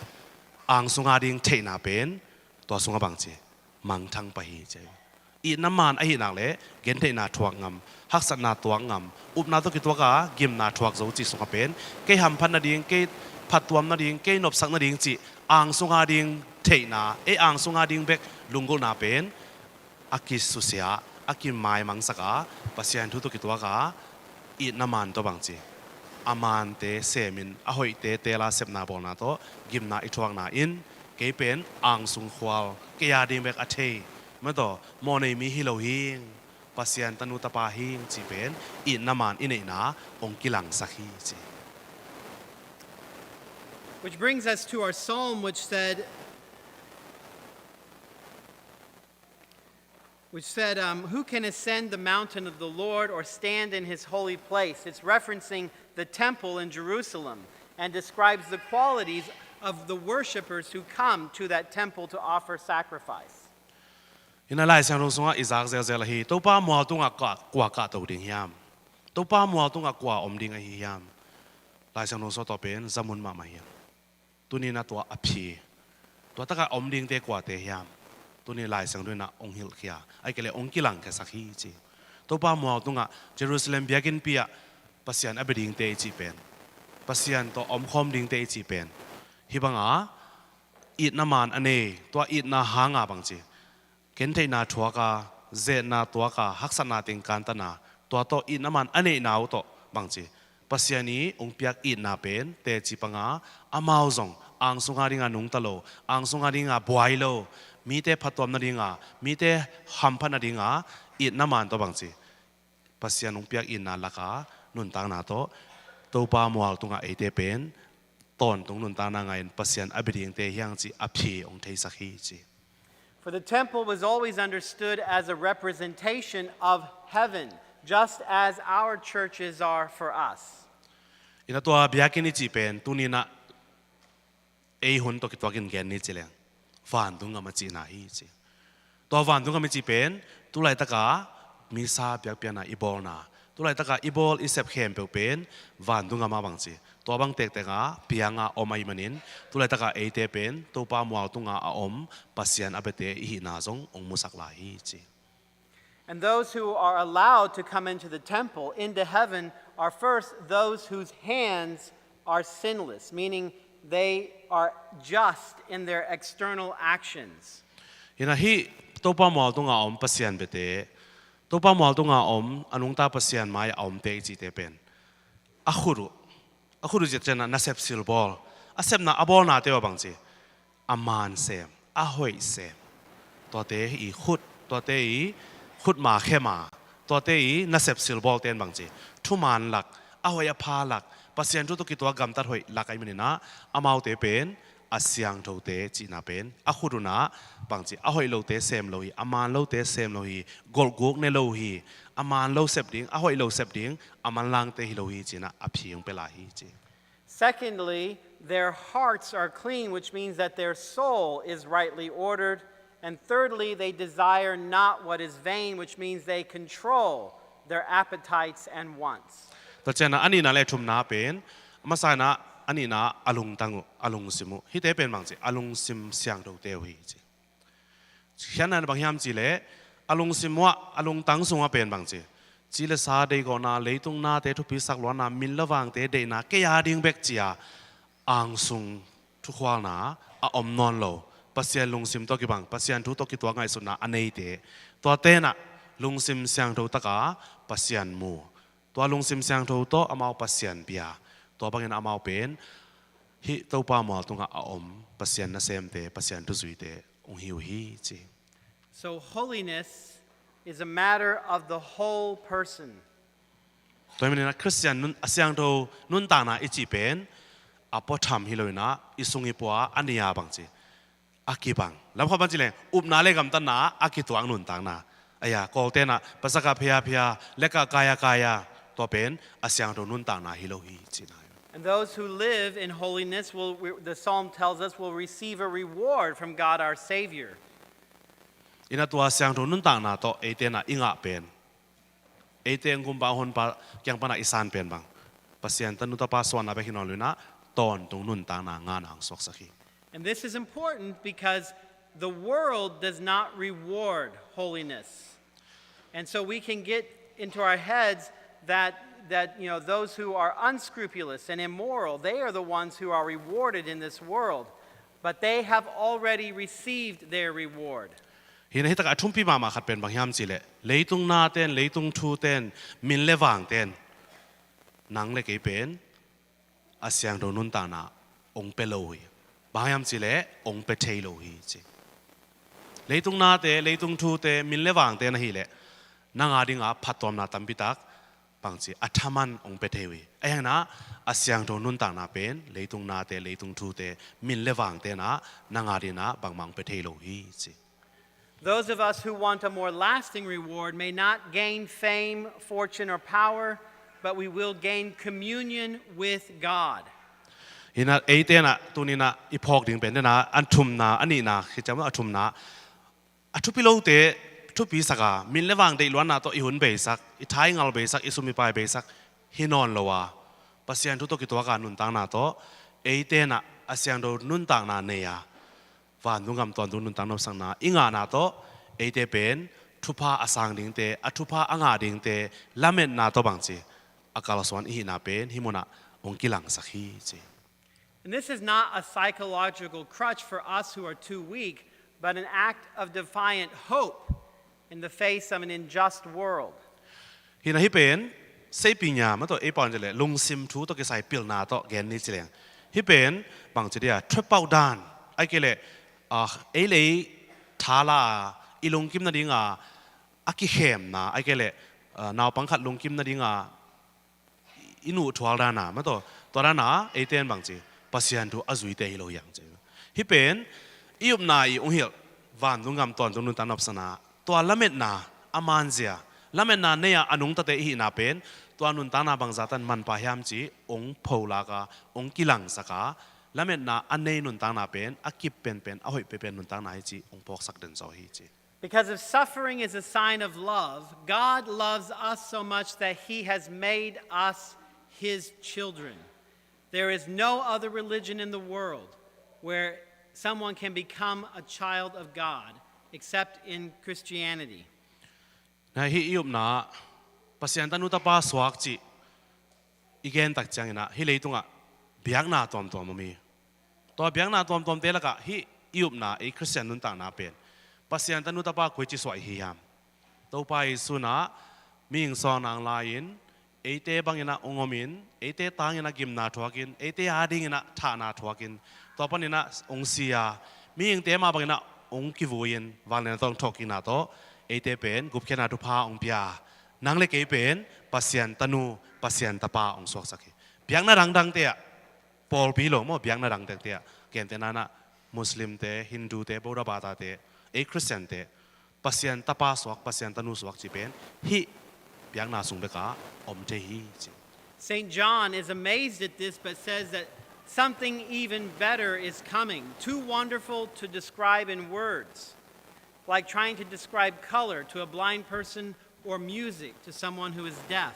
angsung ading theina ben tua sunga bangji mangthang pahi je I naman ahi nak le gente na tuak ngam haksan na tuak ngam upna to kitwaka gim na tuak zo chi sunga ben ke hamphan na ding ke phatwam na ding ke nop sak na ding chi angsung ading theina angsung ading bek lungol na ben akis susia akin mai mangsaka pasian thu to kitwaka I naman to bangji aman te semin ahoi te la sepna bona to gimna ithuak na in ke pen angsung khwal ke ya ding bek athe ma to mo nei mi hi lo hing pasian tanu tapa hing chi pen I naman inei na ong kilang sakhi chi. Which brings us to our psalm, which said, who can ascend the mountain of the Lord or stand in his holy place? It's referencing the temple in Jerusalem and describes the qualities of the worshipers who come to that temple to offer sacrifice. Ina lai sang rong sunga izak zel zel hi to pa mo tunga kwa ka to ding hiam to pa mo tunga kwa om ding hi hiam lai sang rong so to pen zamun ma ma hiam tuni na to aphi to taka om ding te kwa te hiam tuni lai sang doi na ong hil khia ai kele ong kilang ka sakhi chi to pa mo tunga Jerusalem biakin pia pasian abeding te chi pen pasian to om khom ding te chi pen hi banga it naman ane to it na hanga bangchi kente na thuaka ze na tuaka haksana ting kantana to I naman ane naw to bangchi pasiani ongpiak I na pen te chipanga amau zong ang sunga ringa nung talo ang sunga ringa boilo mi te phatom na ringa mi te hampan na ringa I naman to bangchi pasian ongpiak I na laka nun tang na to pa mual tunga ate pen ton tung nun tang na ngain pasian abiding te hyang chi aphi ong thei sakhi chi. For the temple was always understood as a representation of heaven, just as our churches are for us. Ina tua biakini chi pen tunina hun to kitwakin gen ni chileng van dunga ma chi na hi chi to van dunga mi chi pen tulai taka misa biak piana ibol na tulai taka ibol isep Khempeuh pen van dunga ma bang chi to bang tek teka pianga omai manin tulai taka ate pen to pa mual tunga a om pasian abete hi na zong ong musak la hi chi. And those who are allowed to come into the temple, into heaven, are first those whose hands are sinless, meaning they are just in their external actions. Ina hi to pa mual tunga om pasian bete to pa mual tunga om anung ta pasian mai om te chi te pen akhuru jetena nasep silbol asep na abol na te bang chi aman sem ahoi sem to te I khut to te I khut ma khema to te I nasep silbol ten bang chi thuman lak ahoi apha lak pasian tu to ki to gam tar hoi lakai minina amau te pen Siangtho te chi na pen akhuruna bang chi ahoi lo te sem lo hi aman lo te sem lo hi gol gok ne lo hi aman lo sep ding ahoi lo sep ding aman lang te hi lo hi chi na aphiung pe la hi chi. Secondly, their hearts are clean, which means that their soul is rightly ordered. And thirdly, they desire not what is vain, which means they control their appetites and wants. To chena ani na le thum na pen masana ani na alung tangu alung simu hi te pen bang chi alung sim Siangtho te hui chi hianan bang hiam chi le alung simwa alung tang sunga pen bang chi le sa de go na leitung na te thu pi sak lo na min lawang te de na ke ya ding bek chia ang sung thu khwa na a om non lo pasian lung sim to ki bang pasian thu to ki to ngai su na anei te to te na lung sim Siangtho taka pasian mu to lung sim Siangtho to amau pasian bia to bangin amau pen hi to pa mo tunga a om pasian na sem te pasian tu zui te ong hiu hi chi. So holiness is a matter of the whole person. ตัวมันนะคริสเตียนนุ่นเสียงโตนุ่นต่างนะอิจิเป็นอาปอทำฮิโลนะอิสุงิปัวอันนี้ยาบังจีอากิบังแล้วพอบังจีเลยอุบนาเลกำตันนะอากิตัวอังนุ่นต่างนะอายากอลเตนะภาษากาเพียเพียเล็กกายาตัวเป็นเสียงโตนุ่นต่างนะฮิโลฮีจีนะ And those who live in holiness will, the psalm tells us, will receive a reward from God our Savior. อินาตัวเสียงโตนุ่นต่างนะตัวเอเตนะอิงะเป็นเอเตงกุมบาฮอนปะยังปะนะอิสานเป็นบังปัสยันตันุตปาสวรรค์ไปหินอลุนะตอนตรงนุ่นต่างนะงานหังสกสักที And this is important because the world does not reward holiness. And so we can get into our heads that those who are unscrupulous and immoral, they are the ones who are rewarded in this world. But they have already received their reward. หินให้ตะกะทุ่มปีมาขัดเป็นบางยามจีเลยเลยตรงนาเต้นเลยตรงทูเต้นมินเลวางเต้นนังเลยกี่เป็นอาเซียงโดนุนต่างนะองเปโลยบางยามจีเลยองเปเทโลยจีเลยตรงนาเต้เลยตรงทูเต้มินเลวางเต้นนี่แหละนางอาดิงาพัดตอมนาตัมปิตักบางจีอัฐมันองเปเทวีไอ้ยังนะอาเซียงโดนุนต่างนะเป็นเลยตรงนาเต้เลยตรงทูเต้มินเลวางเต้นะนางอาดินะบางมังเปเทโลยจี Those of us who want a more lasting reward may not gain fame, fortune, or power, but we will gain communion with God. ฮินะเอเตนะตัวนี้นะอีพอกดิ่งเป็นนะอันทุมนะอันนี้นะคือจำว่าอันทุมนะอันทุพิโลเตทุพิสักามินเลวังเดล้วนนะตัวอีหุ่นเบสักอีท้ายเงาเบสักอีสุมิปายเบสักฮินอนละวะปัสยันทุกตัวกิตัวการนุนต่างนะตัวเอเตนะอาเซียนโดนุนต่างนะเนียวันดุงกำตอนดุนุนต่างนบสังนะอิงานะตัวเอเตเป็นทุพาอาสังดิ่งเตอทุพาอ่างาดิ่งเตละเม็ดนะตัวบางจีอากาลสวรรค์อีน่าเป็นฮิมุนะองกิลังสักฮีจี And this is not a psychological crutch for us who are too weak, but an act of defiant hope in the face of an unjust world. ฮินะฮิเป็นเซปิญญามาตัวเอปอนจะเลยลงซิมทูตัวกิใส่ปิลนาตัวแกนนี่เจริญฮิเป็นบางจุดเดียทริปเปิลดานไอ้เกล่เอเลยทาลาอีลงกิมนาดิงาอากิเข้มนะไอ้เกล่นาวปังขัดลงกิมนาดิงาอินูทัวร์ดานามาตัวนั้นนะเอเตนบางจีปัสยันทูอาจุยเตฮิโลยังจีฮิเป็นอีอุบนาอีองเหี่ยววันดุงกำตอนจงนุนตันอับสนาตัวละเม็ดนาอามันเสียละเม็ดนาเนี่ยอนุงตะเตหินาเป็นตัวนุนตันนาบางจัตันมันพายามจีองพาวลากาองกิลังสักาละเม็ดนาอันเนนุนตันนาเป็นอากิบเป็นอาหอยเป็นนุนตันนาจีองพอกสักเดินโซฮีจี Because if suffering is a sign of love, God loves us so much that He has made us His children. There is no other religion in the world where someone can become a child of God except in Christianity. นะฮิยุบนะปัสยันตันุตาป้าสวากจีอีกแกนตักจังนะฮิเลยตุงะเบียกนาตอมมันมีตัวเบียกนาตอมเตละกะฮิยุบนะไอ้คริสเตียนนุนต่างนาเป็นปัสยันตันุตาป้าคุยจีสวยฮิยามตัวไปสุนะมีอิงซอนางลายินเอเตบังยินะองอมินเอเตตางยินะกิมนาทวกินเอเตอาดิยินะทานาทวกินตัวปนินะองเสียมีอิงเตมาบังยินะองกิวูยินวันนี้ต้องทอกินาโตเอเตเป็นกุบเขนาทุพาองเปียนังเล็กเอเป็นปัสยันตนูปัสยันตาป้าองสวกสักเบียงนาดังเตะปอลปีโลมเบียงนาดังเตะเกณฑ์เตนานะมุสลิมเตะฮินดูเตะบูดาบาตาเตะเอคริสเตียนเตะปัสยันตาป้าสวกปัสยันตนูสวกจีเป็นฮิเบียงนาสุงเบกาอมเจฮีจี St. John is amazed at this, but says that something even better is coming, too wonderful to describe in words, like trying to describe color to a blind person or music to someone who is deaf.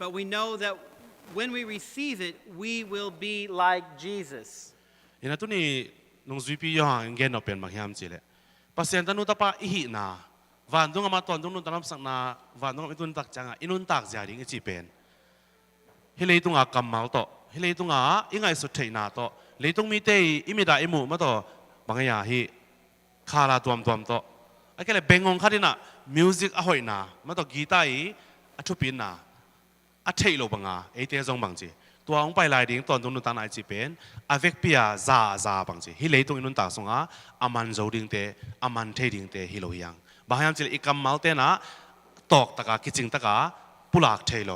But we know that when we receive it, we will be like Jesus. ยินดีตุนีนงซุยปียองเงินเอาเป็นมาเฮียมจีเลยปัสยันตนุตาป้าอิหินาวันดุงอามาตอนดุงนุนตานสักนาวันดุงอินุนตักจังอินุนตักจาริงจีเป็นฮิเลยตุงอากำมาโตฮิเลยตุงอาอิงไงสุดเทนาโตเลยตุงมีเตยอิมิดาอิมูมาโตบางอย่างฮิคาราตัวมโตไอ้แค่เลยเบงงคาดินะมิวสิกอร่อยนามาโตกีตาร์อัทุปินนาอัเทยโลบังอาเอเตยจงบางจีตัวองไปลายดิ้งตอนดุงนุนตานไอจีเป็นอเวกเปียซาบางจีฮิเลยตุงอินุนตักสงอาอามันโจดิ้งเตอามันเทดิ้งเตฮิโลยัง บางยามจิเลอีกำมัลเตนะตอกตะกากิจิงตะกาปุลักเทโล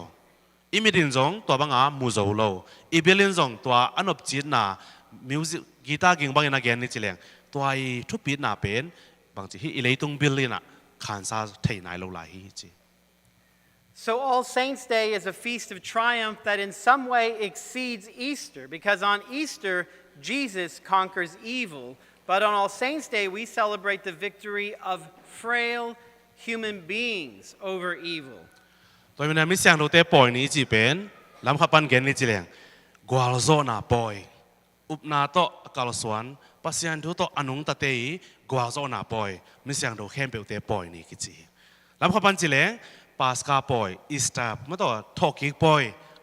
อิมิดินจงตัวบังอามูโจโลอีเบลินจงตัวอันอบจีน่ามิวสิกกีตาร์กิ่งบางอย่างแกนนี่จิเลงตัวไอทุบปีน่าเป็นบางทีฮิอิเลตุงบิลลินะขันซาเทนายโลลาฮิจิ So All Saints' Day is a feast of triumph that in some way exceeds Easter, because on Easter, Jesus conquers evil, but on All Saints' Day, we celebrate the victory of frail human beings over evil. ตัวมันไม่เสียงเราเตะปอยนี้จีเป็นลำขับปันเกนนี่จีเลียงกวาลโซนาปอยอุปนาโตกาลสวนปัสยันทุโตอนุงตะเตยกวาลโซนาปอยไม่เสียงเราเข้มเปลเตะปอยนี่กิจีลำขับปันจีเลียงปาสกาปอยอีสตาร์ไม่ต้องทอกิกปอย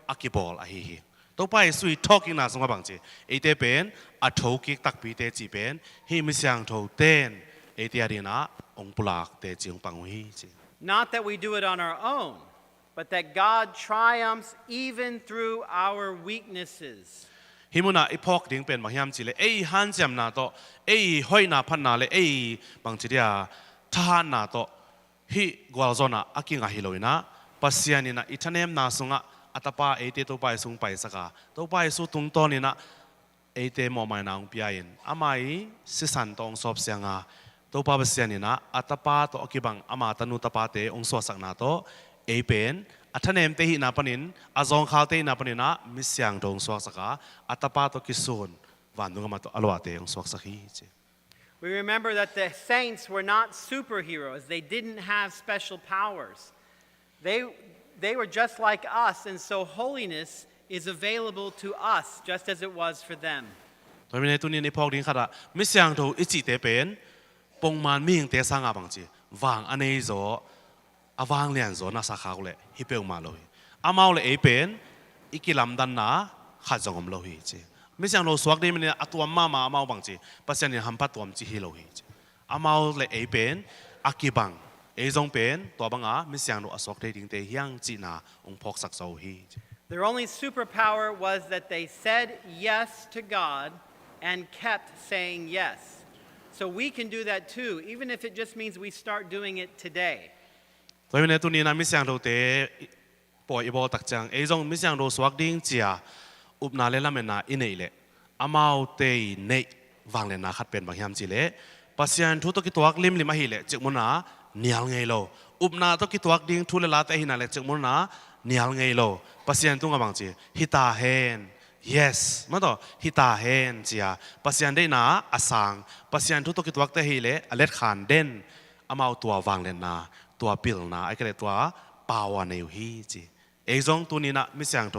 อากิบอลอะฮีตัวไปสุยทอกิกน่าสงบางจีไอเตเป็นอัทอกิกตักปีเตจีเป็นฮีไม่เสียงเราเต้นไอเตียดีนะองปุลักเตจีองปังฮีจี Not that we do it on our own, but that God triumphs even through our weaknesses. ฮิมุนาอีพอกดิ้งเป็นบางยามจีเลยฮันเจมนาโตห้อยนาพันนาเลยบางจีเดียทหารนาโตฮิกวาลโซนาอากิงาฮิโลยนะปัสยานินะอิทเนมนาสุงะอัตปาเตตัวไปสุงไปสักาตัวไปสุตุงโตนินะเตมอมายนาอุปยายินอามาสิสันตองสอบเสียงาตัวปัสยานินะอัตปาโตอกิบังอามาตนุตปาเตองสวสักนาโตเป็นอัทเนมเตหินาปนินอาจงข้าวเตหินาปนินะมิเสียงตองสวสักาอัตปาโตกิสุนวันดุงมาโตอลวาเตองสวสักฮี We remember that the saints were not superheroes. They didn't have special powers. They were just like us, and so holiness is available to us just as it was for them. ตัวนี้ตัวนี้ในพอกดิ้งขนาดมิเสียงถูอิจิเตเป็นปงมันมีอย่างเตสังอาบังจีวางอันนี้โจวางเลียนโจน่าสักขาวเลยฮิเปลมาเลยอามาเลยเป็นอีกิลำดันนะขัดจงอมเลยจีมิเสียงเราสวกได้มันเนี่ยตัวมาอามาบังจีปัจจัยเนี่ยหันพัดตัวมจีฮิโลฮีจีอามาเลยเป็นอากิบังจงเป็นตัวบังอามิเสียงเราสวกได้ดิ้งเตยังจีน่าองพอกสักโซฮี Their only superpower was that they said yes to God and kept saying yes. So we can do that too, even if it just means we start doing it today. ตัวนี้ตัวนี้นะมิเสียงเราเตปล่อยบอลตักจังจงมิเสียงเราสวกดิ้งจีอุปนาเลละเมนาอินเอเลอามาเตยเนยวางเลนาขัดเป็นบางยามจีเลปัสยันทุตกิตัวลิมมาฮิเลจิกมุนาเนียลไงโลอุปนาตกิตัวดิ้งทุเลลาเตหินาเลจิกมุนาเนียลไงโลปัสยันตุงกับบางจีฮิตาเฮน yes มาต่อฮิตาเฮนจีอาปัสยันได้นาอาสังปัสยันทุตกิตัวเตหิเลอเลดขานเด่นอามาตัววางเลนาตัวปิลนาไอ้ก็เลยตัวปาวานอยู่ฮีจีจงตัวนี้นะมิเสียงโต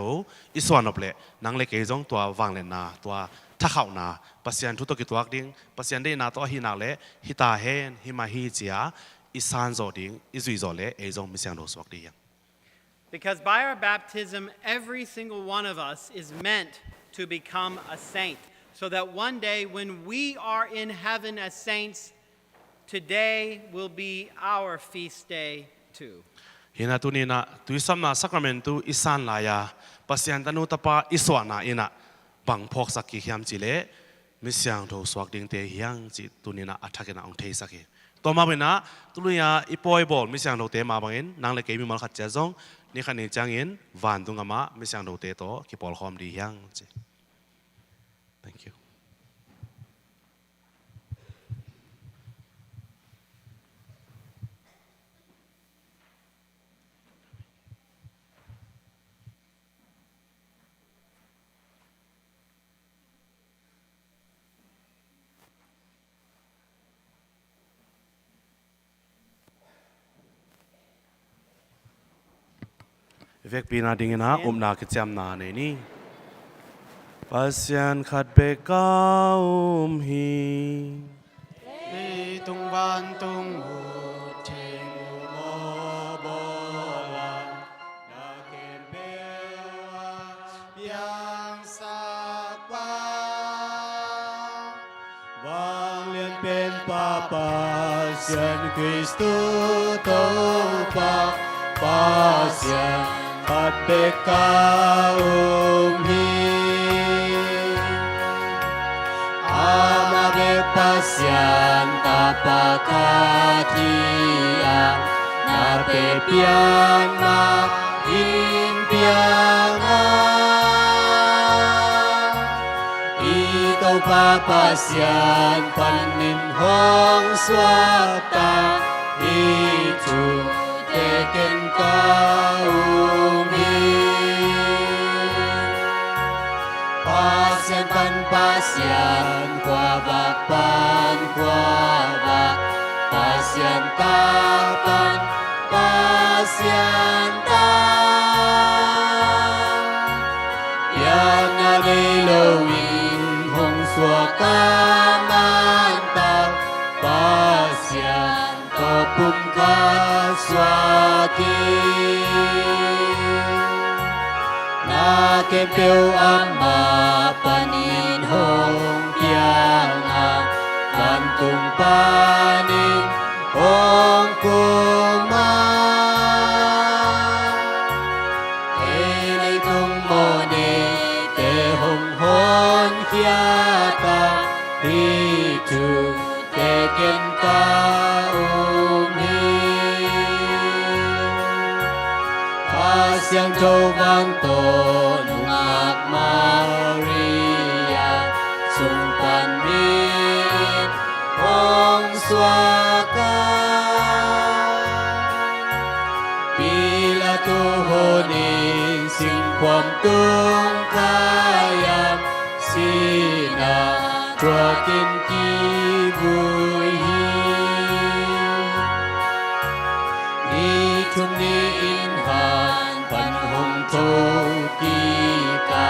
อิสวานอบเล่นังเล็กจงตัววางเลนาตัวทักเขานาปัสยันทุตกิตัวดิ้งปัสยันได้นาตัวหินาเล่ฮิตาเฮนฮิมาฮีจีอาอิสานโจดิ้งอิซุยโจเล่จงมิเสียงโตสวกดียัง Because by our baptism, every single one of us is meant to become a saint. So that one day when we are in heaven as saints, today will be our feast day too. ฮินาตุนีนะตุยสัมนาสักราเมนตุอิสานลายาปัสยันตนุตปาอิสวานาอินะบังพอกสักกิฮิมจิเลมิเสียงโตสวกดิ้งเตฮิยังจิตุนีนะอัฐกินะองเทสักกิต่อมาเป็นนะตุลุยาอีปอยบอลมิเสียงโตเตมาบังอินนางเล็กมีมันขัดเจจงนี่ขันนี้จังอินวันตุงอามามิเสียงโตเตโตกิปอลคอมดียังจิ Thank you Vek pina dingina umna kecam na ni pasyan khat be hi tung ban tung mu ching mo bo la na Khempeuh yang sa pa Vang liên bên pa pasyan Christu tâu pasyan At hi Ama be pasyan tapakati te piang na in piang a I tau papasian panin hong swata I chu te ken ka Pasian pan pasian qua bạc pan qua bạc pasian ta pan pasian ta Yang na đi lâu in hong xua ca man ta pasian có pum ca xua ki Na Khempeuh amma panin hong piang a Bantung panin hong kuma Elay tung mo ni te hong hon kiata Hitu te ken ka Siangtho vang to nung ak Maria sung pan min hong swaka Bila tuhonin sing kwam tung kaya sina truakin ki vui Ni chung ni in han pan hong to ki ka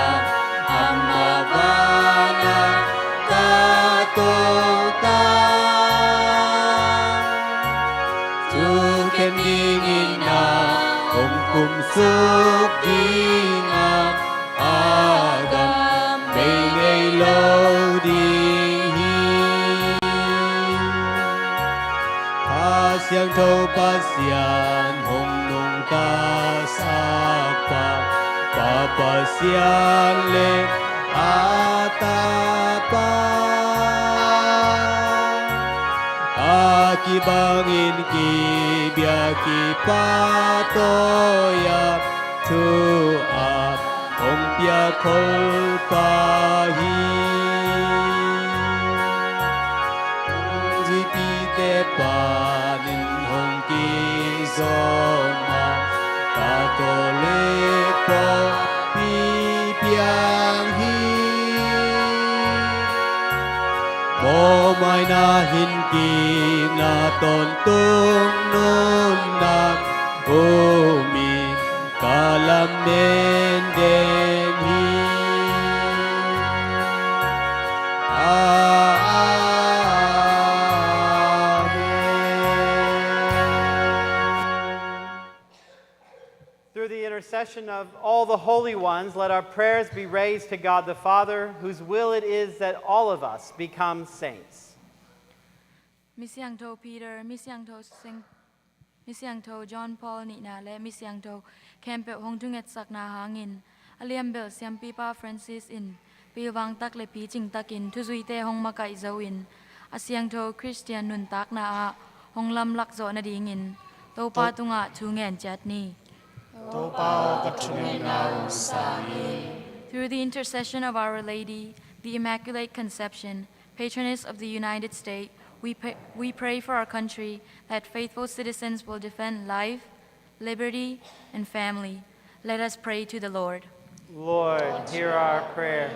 amma vana ka to ta tu kem ding in na hong kum suk ding a adam may ngay lo ding Siangtho pasian hong nung ta sa pa pasian le atapa Aki bangin ki biaki patoya tu ap hong pia kol pahi Te panin hong ki zoma Catholic po pi piang hi Mo mai na hin ki na ton tung nun na umi kalam men den hi Through the intercession of all the holy ones, let our prayers be raised to God the Father, whose will it is that all of us become saints. Siangtho Peter, Siangtho John Paul ni na le Siangtho Khempeuh hong tunget sak na hangin aliam bel siam pipa Francis in pilwang tak le pi ching takin thuzui te hong makai zoin Siangtho Christian nun tak na a hong lam lak zo na dingin to pa tunga chungen chat ni Through the intercession of Our Lady, the Immaculate Conception, patroness of the United States, we pray for our country that faithful citizens will defend life, liberty, and family. Let us pray to the Lord. Lord, hear our prayer.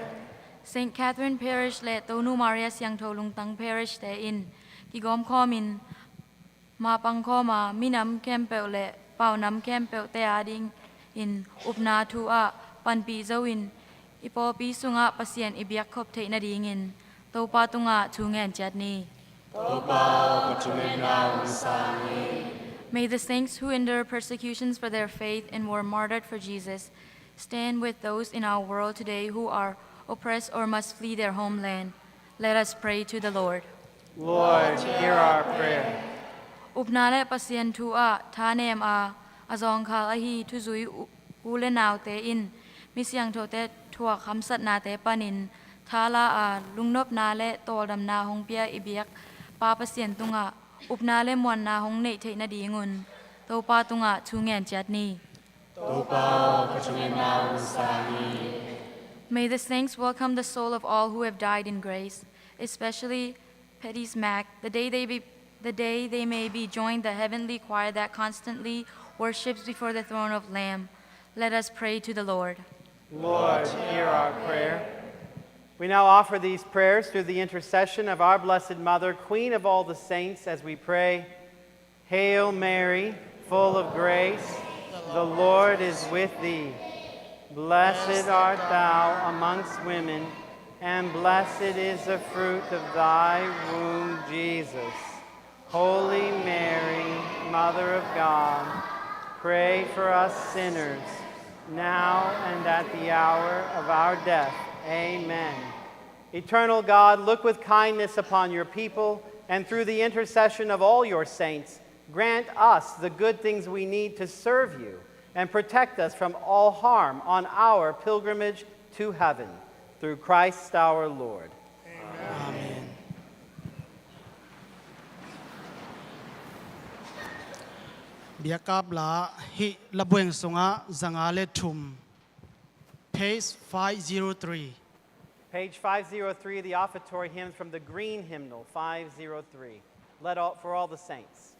St. Catherine Parish le Tonu Maria Siangtho Lungtang Parish te in Kigom Komin Mapang Koma Minam Khempeuh le Paunam Khempeuh te ading in Upna Tua Panpi Zawin Ipo Pi Sunga Pasien Ibiak Kop te na dingin Topa Tunga Tungen Jatni May the saints who endure persecutions for their faith and were martyred for Jesus stand with those in our world today who are oppressed or must flee their homeland. Let us pray to the Lord. Lord, hear our prayer. Upnale pasien tua thanem a azong khal ahi thuzui ule naw te in Siangtho te thua khamsat na te panin thala a lungnop na le toldam na hong pia ibiak pa pasien tunga upnale mon na hong nei the na dingun to pa tunga chungen chatni. May the saints welcome the soul of all who have died in grace, especially Petty Smack, the day they may be joined the heavenly choir that constantly worships before the throne of Lamb. Let us pray to the Lord. Lord, hear our prayer. We now offer these prayers through the intercession of our Blessed Mother, Queen of all the saints, as we pray, Hail Mary, full of grace, the Lord is with thee. Blessed art thou amongst women, and blessed is the fruit of thy womb, Jesus. Holy Mary, Mother of God, pray for us sinners, now and at the hour of our death. Amen. Eternal God, look with kindness upon your people, and through the intercession of all your saints, grant us the good things we need to serve you, and protect us from all harm on our pilgrimage to heaven. Through Christ our Lord. Amen. Biakap la hi labueng sunga zangale tum. Page 503. Page 503, the offertory hymns from the Green Hymnal, 503. For all the saints.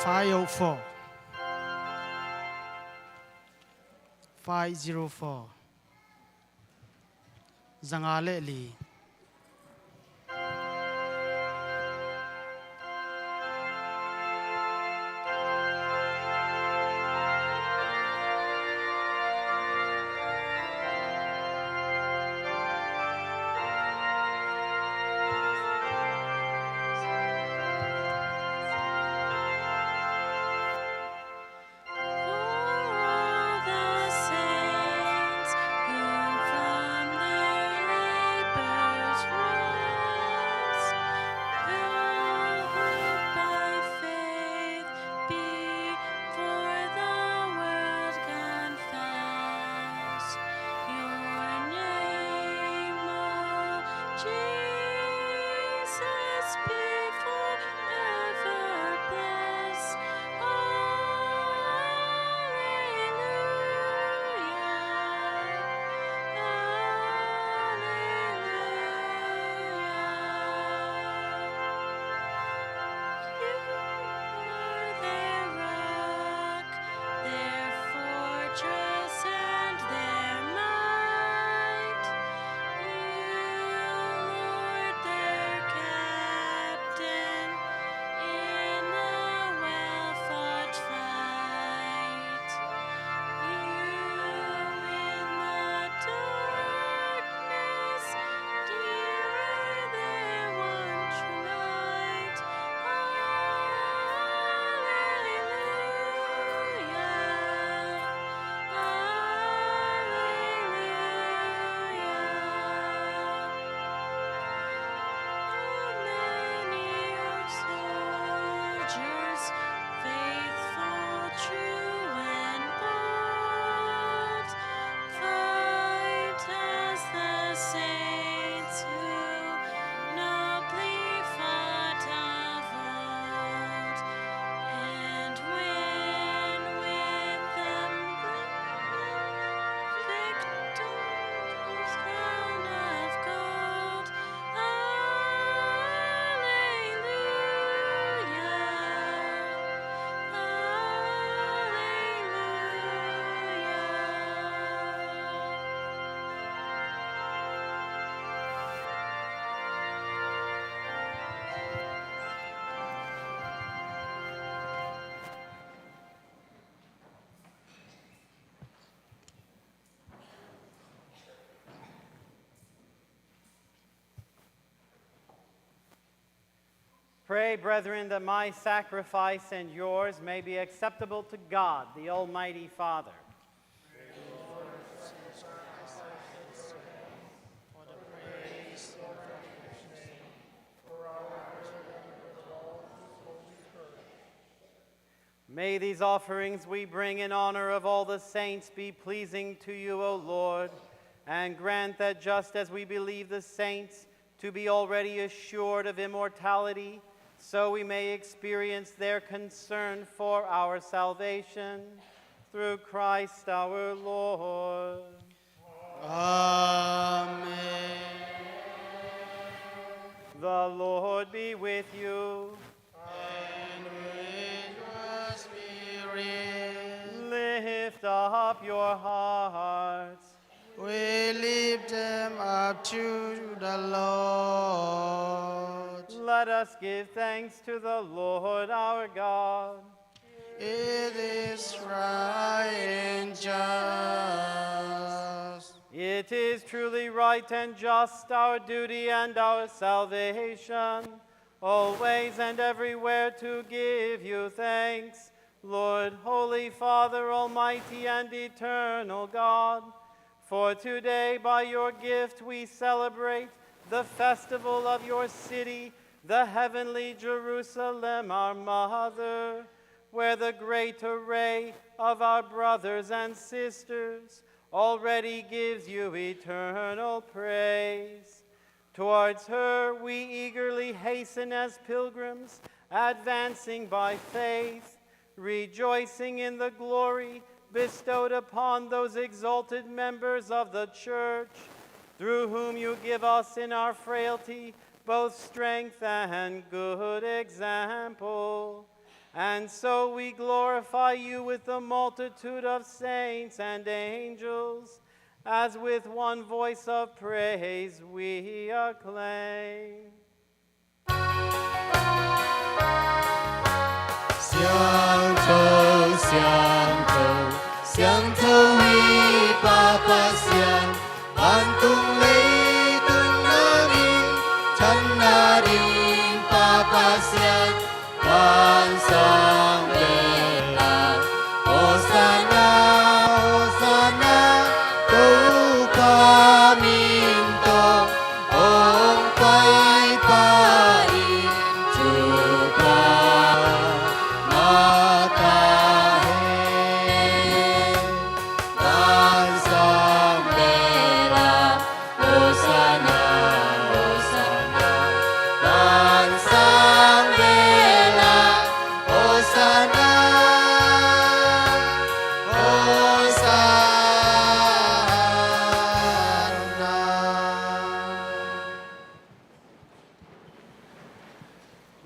.504 504 Zangale li The saints who from their labor Pray, brethren, that my sacrifice and yours may be acceptable to God, the Almighty Father. May these offerings we bring in honor of all the saints be pleasing to you, O Lord, and grant that just as we believe the saints to be already assured of immortality, so we may experience their concern for our salvation, through Christ our Lord. Amen. The Lord be with you. And with your spirit, Lift up your hearts. we lift them up to the Lord. Let us give thanks to the Lord our God. It is right and just. It is truly right and just, our duty and our salvation, always and everywhere to give you thanks, Lord, Holy Father, Almighty and eternal God. For today, by your gift, we celebrate the festival of your city, the heavenly Jerusalem, our mother, where the great array of our brothers and sisters already gives you eternal praise. Towards her we eagerly hasten as pilgrims, advancing by faith, rejoicing in the glory bestowed upon those exalted members of the Church, through whom you give us in our frailty both strength and good example. And so we glorify you with the multitude of saints and angels, as with one voice of praise we acclaim. Siangtho, Siangtho, Siangtho wi papasian, bantung leitun namin, chan narin papasian, bansang bela, Hosanna, Hosanna, Tou kaminto, Ong pai pai, Chupa.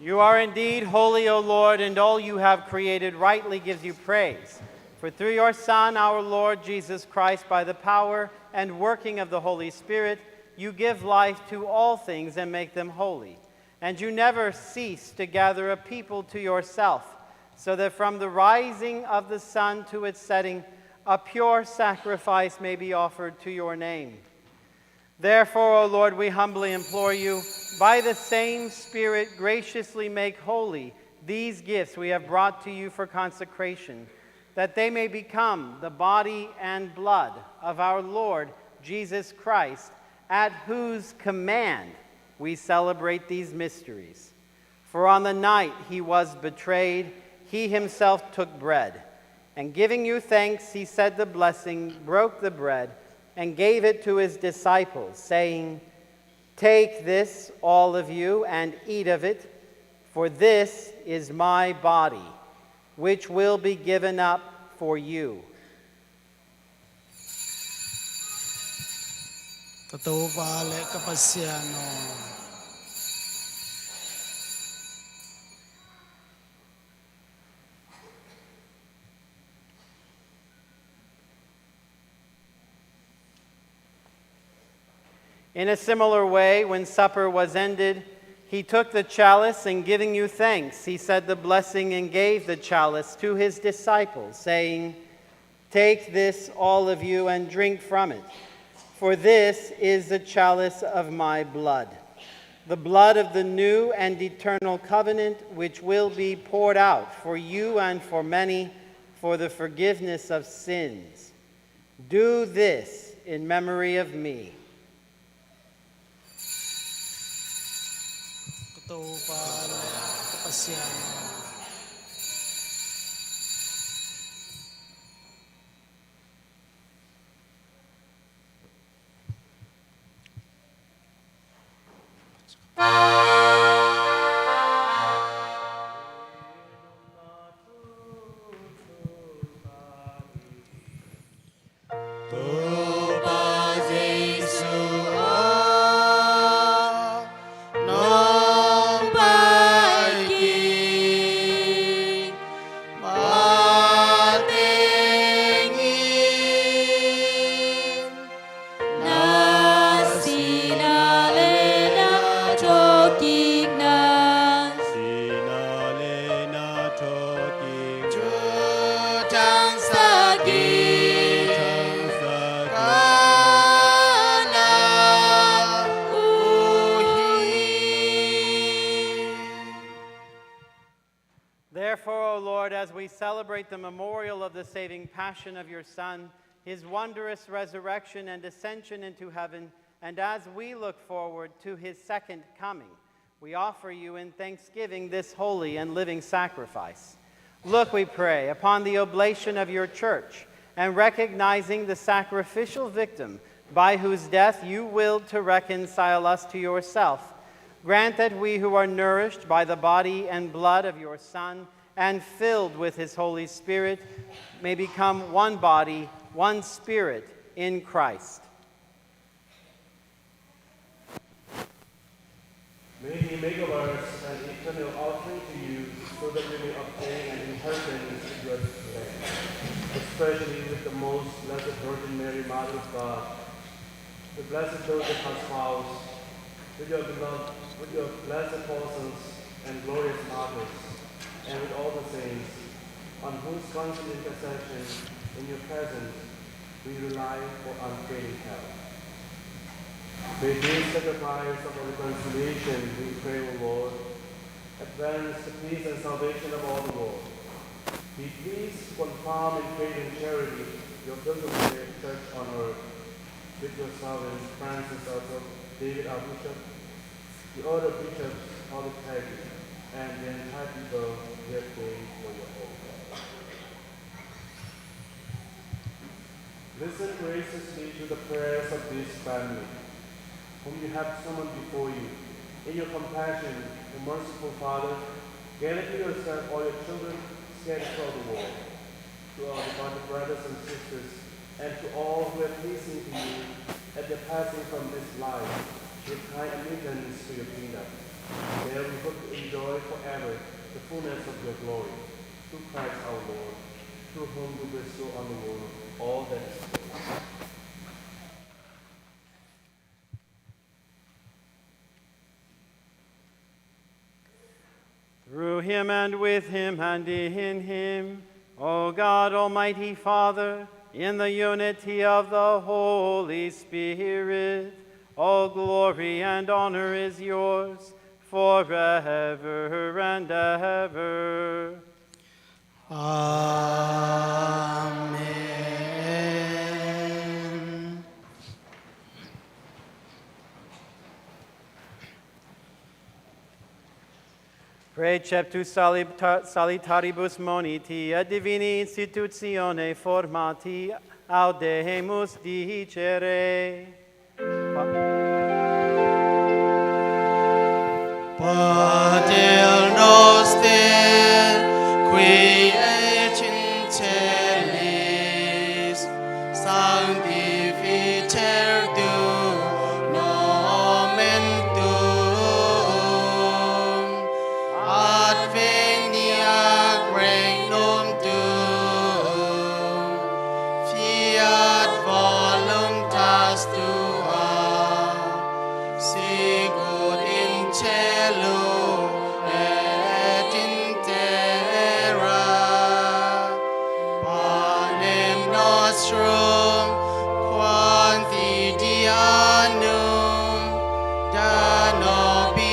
You are indeed holy, O Lord, and all you have created rightly gives you praise. For through your Son, our Lord Jesus Christ, by the power and working of the Holy Spirit, you give life to all things and make them holy. And you never cease to gather a people to yourself, so that from the rising of the sun to its setting, a pure sacrifice may be offered to your name. Therefore, O Lord, we humbly implore you, by the same Spirit, graciously make holy these gifts we have brought to you for consecration, that they may become the body and blood of our Lord Jesus Christ, at whose command we celebrate these mysteries. For on the night he was betrayed, he himself took bread, and giving you thanks, he said the blessing, broke the bread, and gave it to his disciples, saying, "Take this, all of you, and eat of it, for this is my body, which will be given up for you." Katupa le kapasiano. In a similar way, when supper was ended, he took the chalice, and giving you thanks, he said the blessing and gave the chalice to his disciples, saying, "Take this, all of you, and drink from it, for this is the chalice of my blood, the blood of the new and eternal covenant, which will be poured out for you and for many for the forgiveness of sins. Do this in memory of me. Therefore, O Lord, as we celebrate the memorial of the saving passion of your Son, his wondrous resurrection and ascension into heaven, and as we look forward to his second coming, we offer you in thanksgiving this holy and living sacrifice. Look, we pray, upon the oblation of your church, and recognizing the sacrificial victim by whose death you willed to reconcile us to yourself. Grant that we who are nourished by the body and blood of your Son and filled with his Holy Spirit may become one body, one spirit in Christ. May he make of us an eternal offering to you, so that we may obtain an inheritance in your land, especially with the most blessed Virgin Mary, Mother of God, the blessed Joseph, her spouse, with your beloved, with your blessed apostles and glorious martyrs, and with all the saints, on whose constant intercession in your presence we rely for unfailing help. May this sacrifice of our reconciliation, we pray, O Lord, advance the peace and salvation of all the world. Be pleased to confirm in faith and charity your pilgrimage church on earth, with your servants Francis, also David, our bishop, the order of bishops, all the clergy, and the entire people here praying for your hope. Listen graciously to the prayers of this family, whom you have summoned before you. In your compassion, O merciful Father, gather to yourself all your children scattered throughout the world, to our departed brothers and sisters, and to all who are pleasing to you at their passing from this life, with kind allegiance to your kingdom. There we hope to enjoy forever the fullness of your glory. Through Christ our Lord, through whom you bestow on the world all that is good. Through him and with him and in him, O God, Almighty Father, in the unity of the Holy Spirit, all glory and honor is yours forever and ever. Amen. Preceptus salitaribus moniti et divini institutione formati audemus dicere. Pater noster, qui et in celis, sanctificer nomen tuum, adveniat regnum tuum, fiat voluntas tua, sicut in cielo et in terra. Panem nostrum quotidianum da nobis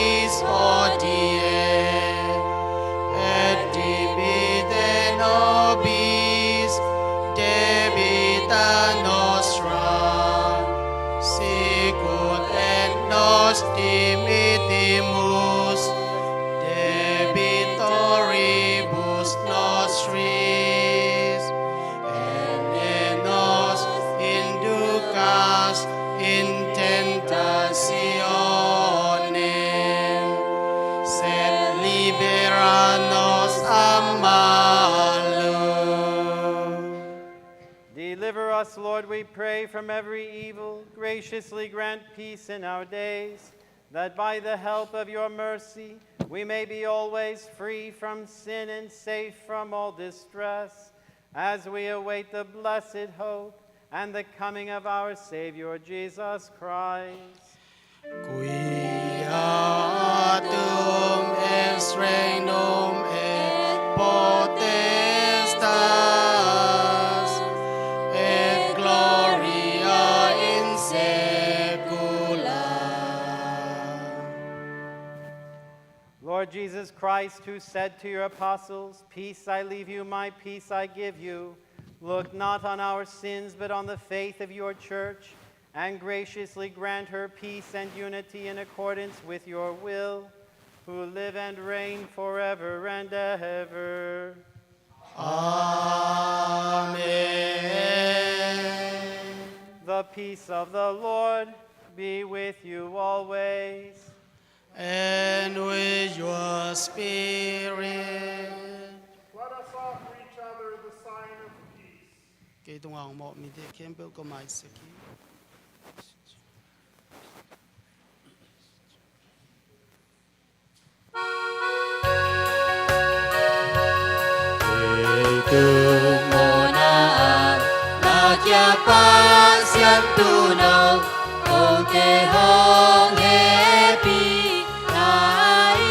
nos dimitimus debitoribus nostris et nos inducas in tentationem sed libera nos a malo. Deliver us, Lord, we pray, from every evil. Graciously grant peace in our days, that by the help of your mercy we may be always free from sin and safe from all distress, as we await the blessed hope and the coming of our Savior Jesus Christ. Quiatum ex regnum et potestas et gloria in saecula. Lord Jesus Christ, who said to your apostles, "Peace I leave you, my peace I give you," look not on our sins, but on the faith of your church, and graciously grant her peace and unity in accordance with your will, who live and reign forever and ever. Amen. The peace of the Lord be with you always. And with your spirit. Let us offer each other the sign of peace. Kay tungang mo mi de Khempeuh ko mai saki. Tung mona la kia pa Siangtho no o te hong he pi lai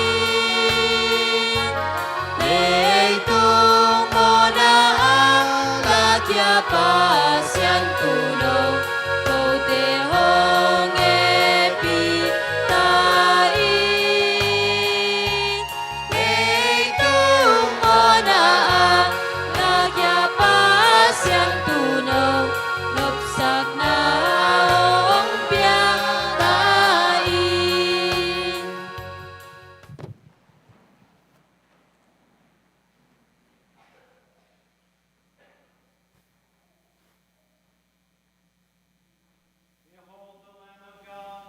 Lei tung mona la kia pa Siangtho no o te hong he pi lai Lei tung mona Siangtho no lục sắc na hong bia tai Behold the Lamb of God.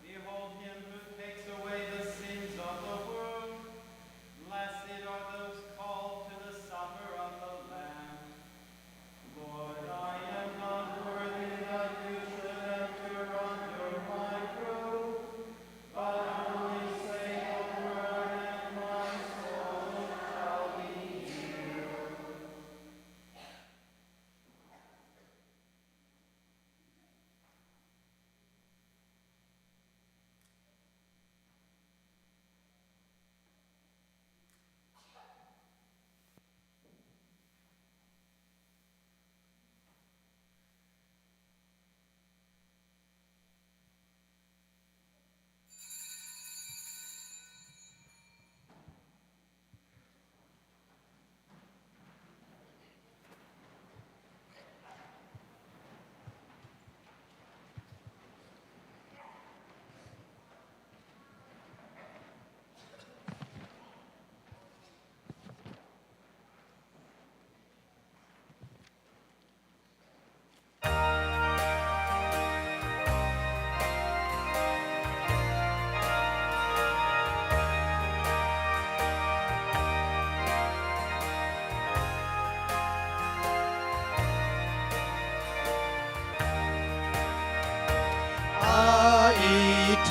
Behold him who takes away the sins of the world. Blessed are those called to the supper of the Lamb. Lord, I am not worthy that you should enter under my roof, but only say a word and my soul shall be healed.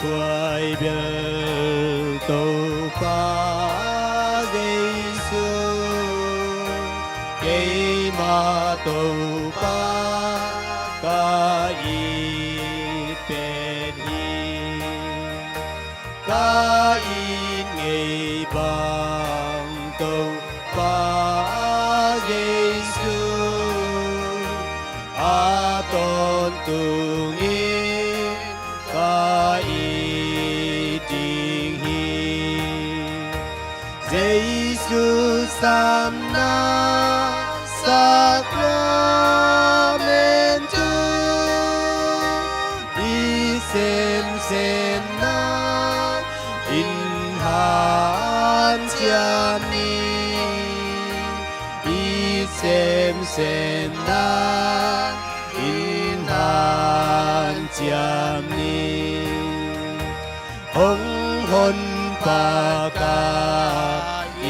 Thoại biểu tổ phá Giêsu cây mà tổ phá ca y tên hi ca y ngày bằng tổ phá Giêsu a tôn tu yên ca y tình hi Giêsu samna sacramentum di sem sen na in han chiam ni i sen na in han chiam ni hong hon pa ka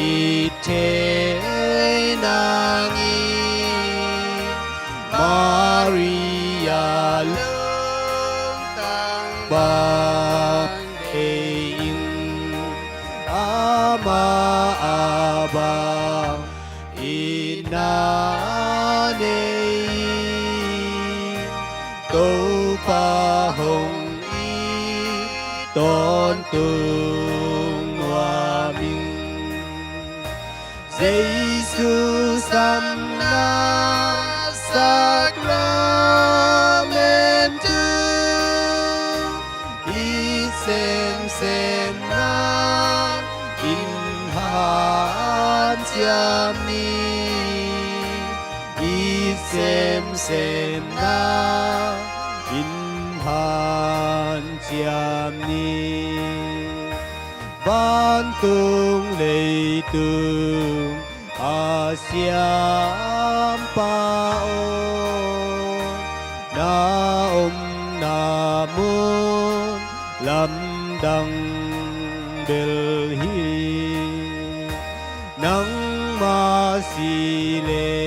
i te nang i Maria lương tăng bang in ama aba ina nei tô pa hồng y tôn tung hòa minh Giêsu sam na sacramentu i sen na in han chiam ni i sen na in han chiam ni ban tung lệ tung a siam pa o na na mun lam đăng bel hi nang ma si le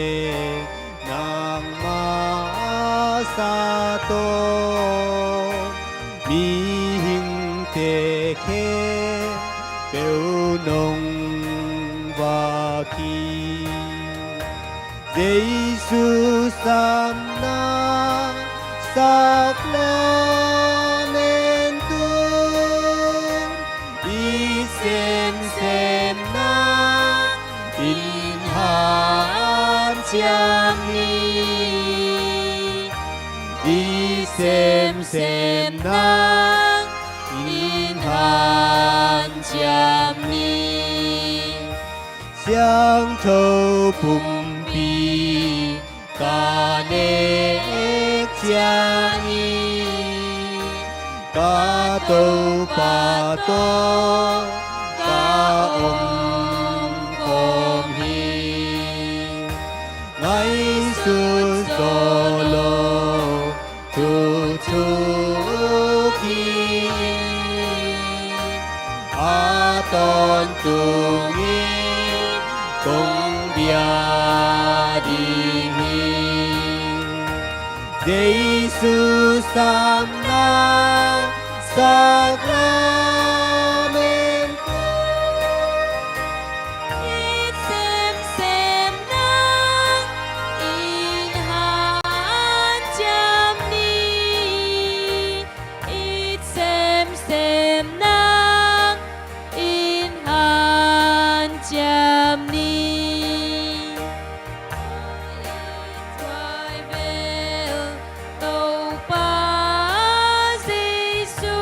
nang ma sa to mi hình te khe bel nong va ki Giêsu sam na sacramentu i sen na in han chiam ni i sen na in han chiam ni Siangtho bum pi ca ne chiang y ca tô pa tô ca om hi ngay su solo tu ki a ton tu nghi công bia đi Giêsu sam na sacramentu It sem na in han chiam ni It sem na in han chiam ni Tâu pa Giêsu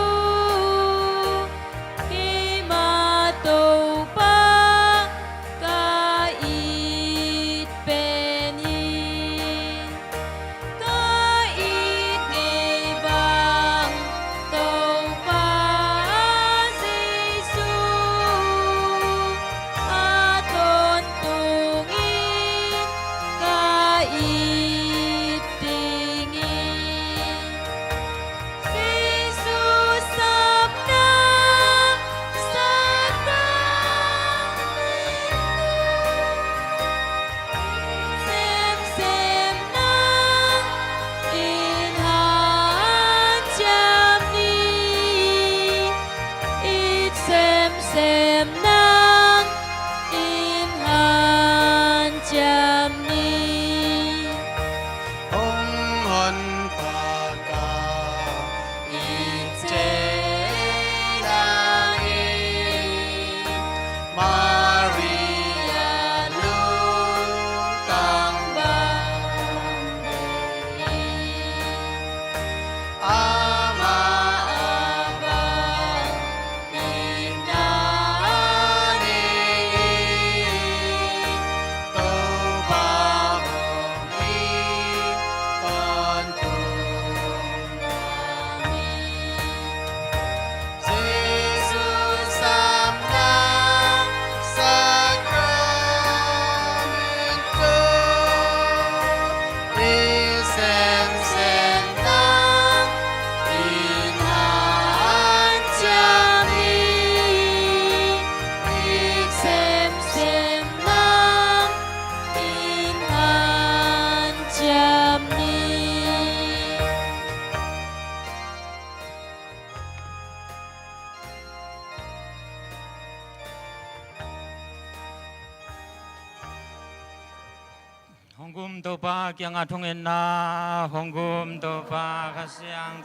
Hongkum topa kyang athungen na Hongkum topa kasyang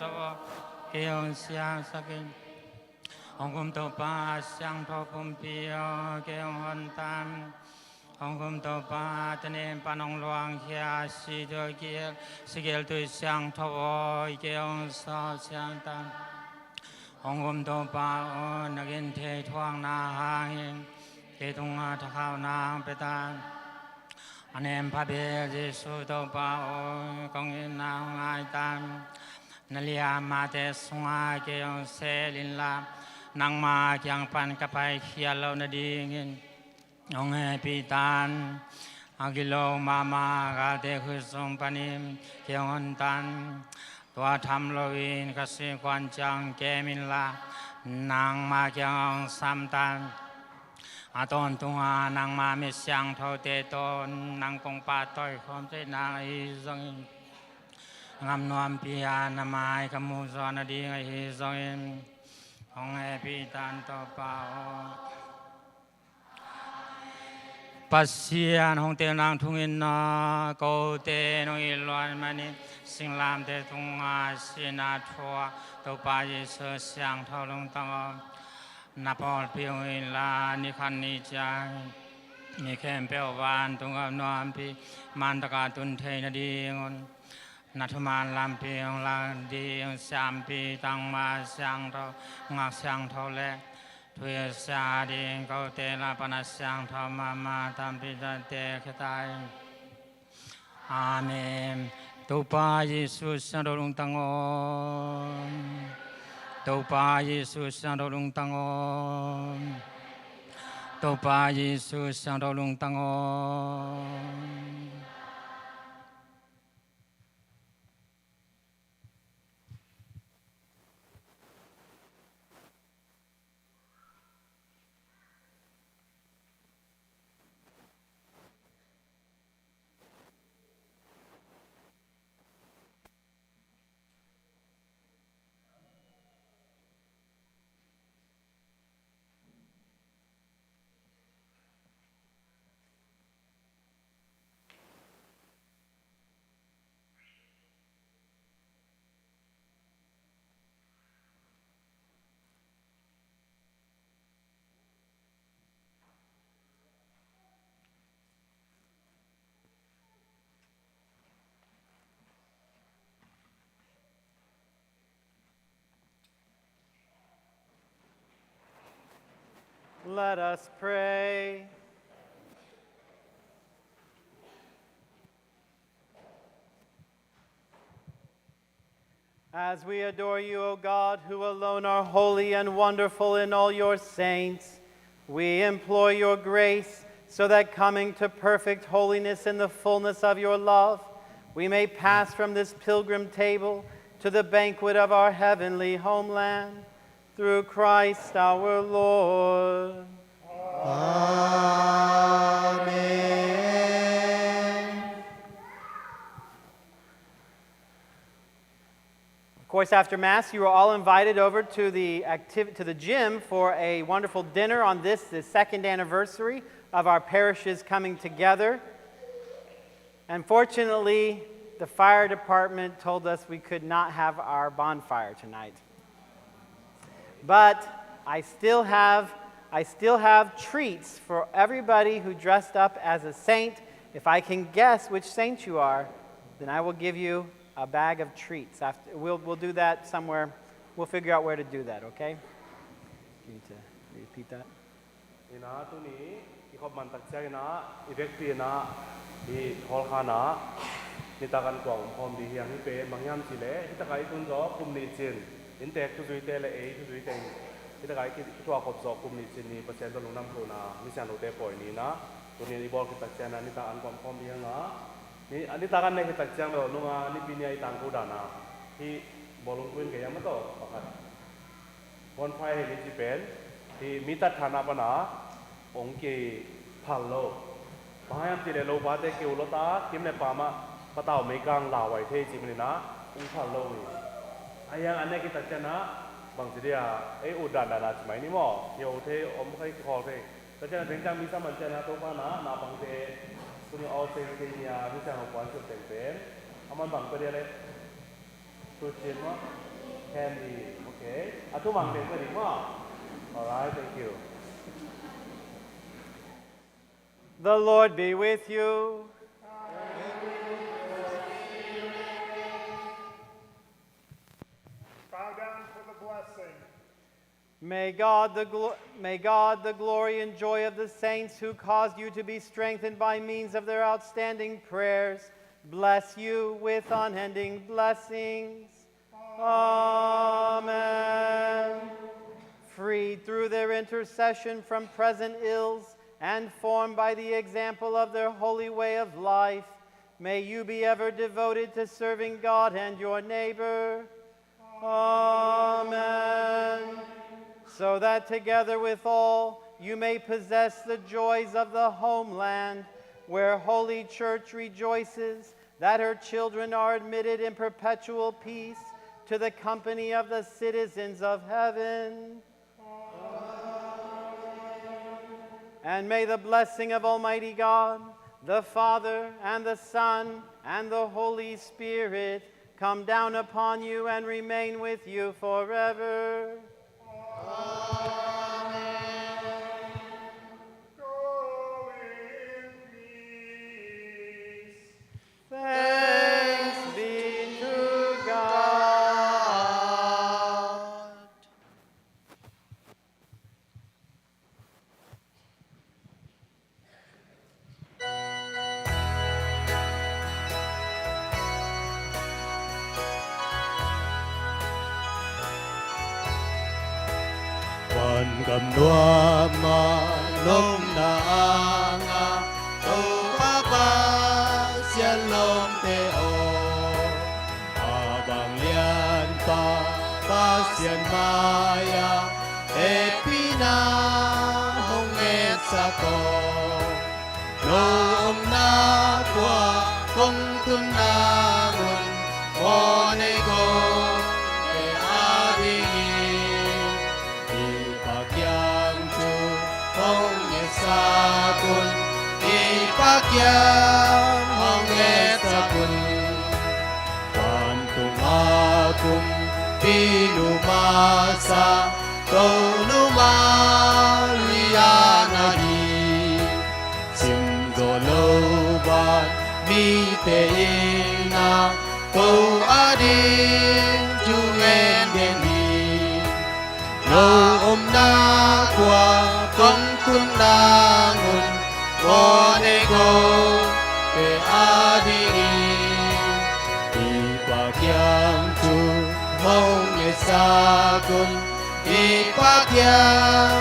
keong siang sakin Hongkum topa Siangtho pumpio keong hontan Hongkum topa tenem panong luang hia si do kiel sigel tu Siangtho keong so siang tan Hongkum topa o nagin te thuang na hangin ke tunga thakau nang petan anh em pha bê Giêsu tô pa o công in na ngai tam nalia ma te sunga ke on se lin la nang ma kyang pan kapai khia lo na dingin ong e pi tan agilo mama ga te khu som panim ke on tan tua tham lo in ka se kwan chang ke min la nang ma kyang sam tan Aton tunga nang ma mi Siangtho te ton nang kong pa toy khom te nang I zong ngam nuam pia namai kamu zona di ngai zong hong e pi tan to pa o pasian hong te nang thungin na ko te no I loan mani sing lam te tunga sina thua to pa Giêsu Siangtho long tang Napol piung in la ni khan ni chang ni Khempeuh wan tung am noam pi man taka tun thei na dingon nathuman lam piung la ding sam pi tang ma Siangtho ngak Siangtho le thuy sa ding ko te la pana Siangtho ma tam pi ta te khatai amen tu pa Giêsu Siangtho lung tangon Tô pa Giêsu Siangtho lung tangon Tô pa Giêsu Siangtho lung tangon Let us pray. As we adore you, O God, who alone are holy and wonderful in all your saints, we implore your grace so that coming to perfect holiness in the fullness of your love, we may pass from this pilgrim table to the banquet of our heavenly homeland. Through Christ our Lord. Amen. Of course, after Mass, you are all invited over to the gym for a wonderful dinner on the second anniversary of our parishes coming together. Unfortunately, the fire department told us we could not have our bonfire tonight. But I still have treats for everybody who dressed up as a saint. If I can guess which saint you are, then I will give you a bag of treats. We'll do that somewhere. We'll figure out where to do that, okay? You need to repeat that. Ina tu ni ikop mantak sia ina ibek pi na I hol khana ni takan kwang phom di hiang hi pe mangyam chile hi takai tun zo kum ni chin in tek tu zui te le e tu zui teng hi takai ki tua kop zo kum ni chin ni percent to lungnam ko na mi sian lo te poi ni na tu ni ibol ki tak sia na ni ta an kwang phom di hiang na ni ani takan ne ki tak sia lo lunga ni pi ni ai tang ko da na hi bolung kuin ke yang ma to pakat bon phai he ni ji pen thì mi ta thana bana ong ke phalo bahayam ti le lo ba te ke lo ta kim ne pa ma patao me kang la wai the chi na ong phalo ni ayang ane ki ta chana bang ti dia e udan da na mai ni mo yo the om khai kho the ta chana beng chang mi sa man chana to pa na bang te Tuni all things in ya mi sang quan chup teng pen. Aman bang ko dia le. Tu chin mo. Candy. Okay. Atu bang teng ko di mo. All right, thank you. The Lord be with you. Bow down for the blessing. May God, the glory and joy of the saints who caused you to be strengthened by means of their outstanding prayers, bless you with unending blessings. Amen. Freed through their intercession from present ills and formed by the example of their holy way of life, may you be ever devoted to serving God and your neighbor. Amen. So that together with all you may possess the joys of the homeland, where Holy Church rejoices that her children are admitted in perpetual peace to the company of the citizens of heaven. And may the blessing of Almighty God, the Father, and the Son, and the Holy Spirit come down upon you and remain with you forever. Go in peace. Thanks be to God. Quan cầm đua mà lông na nga tô ba ba xiên lông tê o a bang lian ba xiên maya e pina hong e sa ko no om na qua không tun na ngun mo ne go e a di sa kun ipakyam hong sa kun quan tung akum pinumasa tonuma rianahi sim doloban mi te ina ko adin jungen deni no om na kwa kong kun na ngun one go pe adini ipakyam tu hong e sa kun ipakyam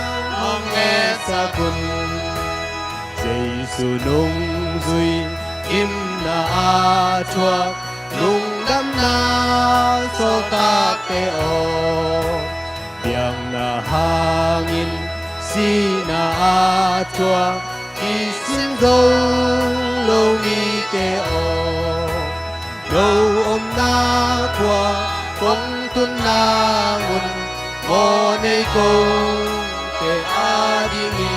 hong e sa kun Giêsu nung duy im na a chua nung đam na so ta te o biang na hangin si na a chua isim do lo mi ke o lo om na kwa kong tun na ngun mo ne ko ke a di ni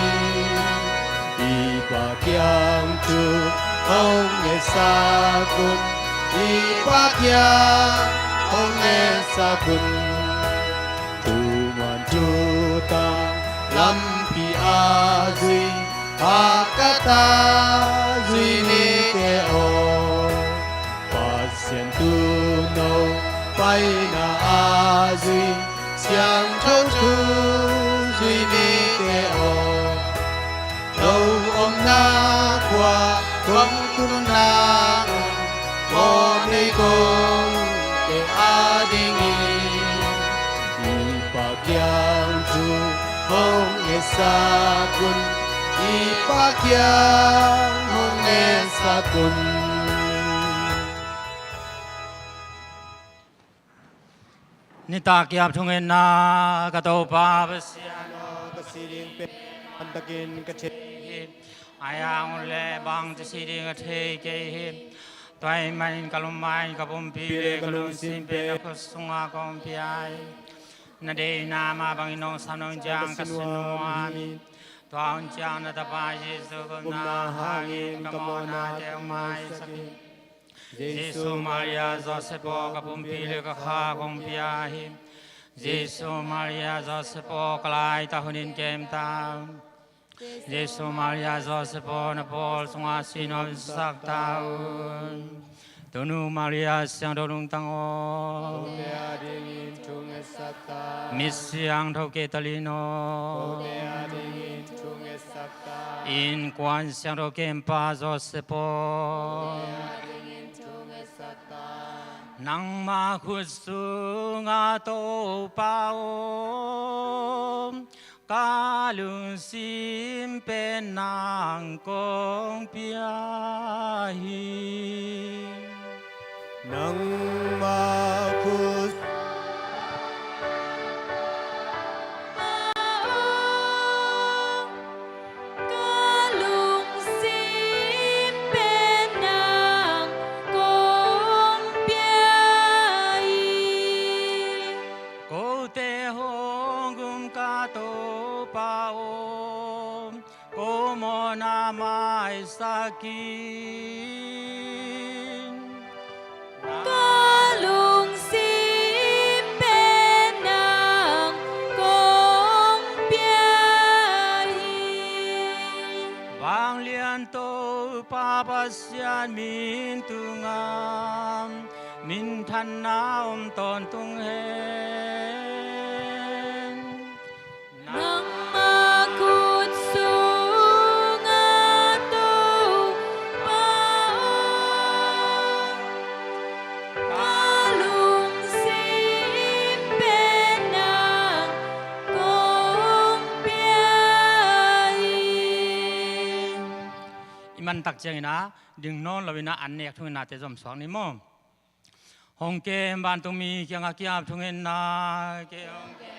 i pa kyang tu hong e sa kun i pa kyang hong e sa kun tu man tu ta lam pi a duy hakata duy mi ke o pasien tu no pai na a duy Siangtho tu duy mi ke o đâu om na qua không kun na mo nei ko ke a ding ipakyam tu hong e sa kun ipakyam hong e sa kun Nitakyap thungen na kato pa basian kasiring pe antakin kache ayang le bang tsiding a the ke toy man kalumai kapum pi kalum sim pe na kusunga kom pi ai na de na ma bang inong sanong jang kasunuami Toàn chàng là tập bài Giêsu cùng na hangin kamo na theo mai sakit. Giêsu Maria Joseph kapum pili kakha kong piahi. Giêsu Maria Joseph kalai tahunin kem tao. Giêsu Maria Joseph na Paul sunga sinom sak taun. Tunu Maria Siangtho lung tango. Miss Siangtho Ketalino. In quan Siangtho Khempeuh Joseph. Nang ma khusunga to pao. Ca lung sim pen nang kong piahi. Nang makus Cô te hong gum ca to pao. Cô mo na mai sakin. Vang liên tô papa sian min tu ngam min than na ton tung hen. Nang Makut sunga to pao. Kalung sim penang kong piahi. Iman tak chang ina ding non lawina annek thung na te jom swang ni mo. Hong ke ban tung mi kyang a kyap thung en na ke hong ke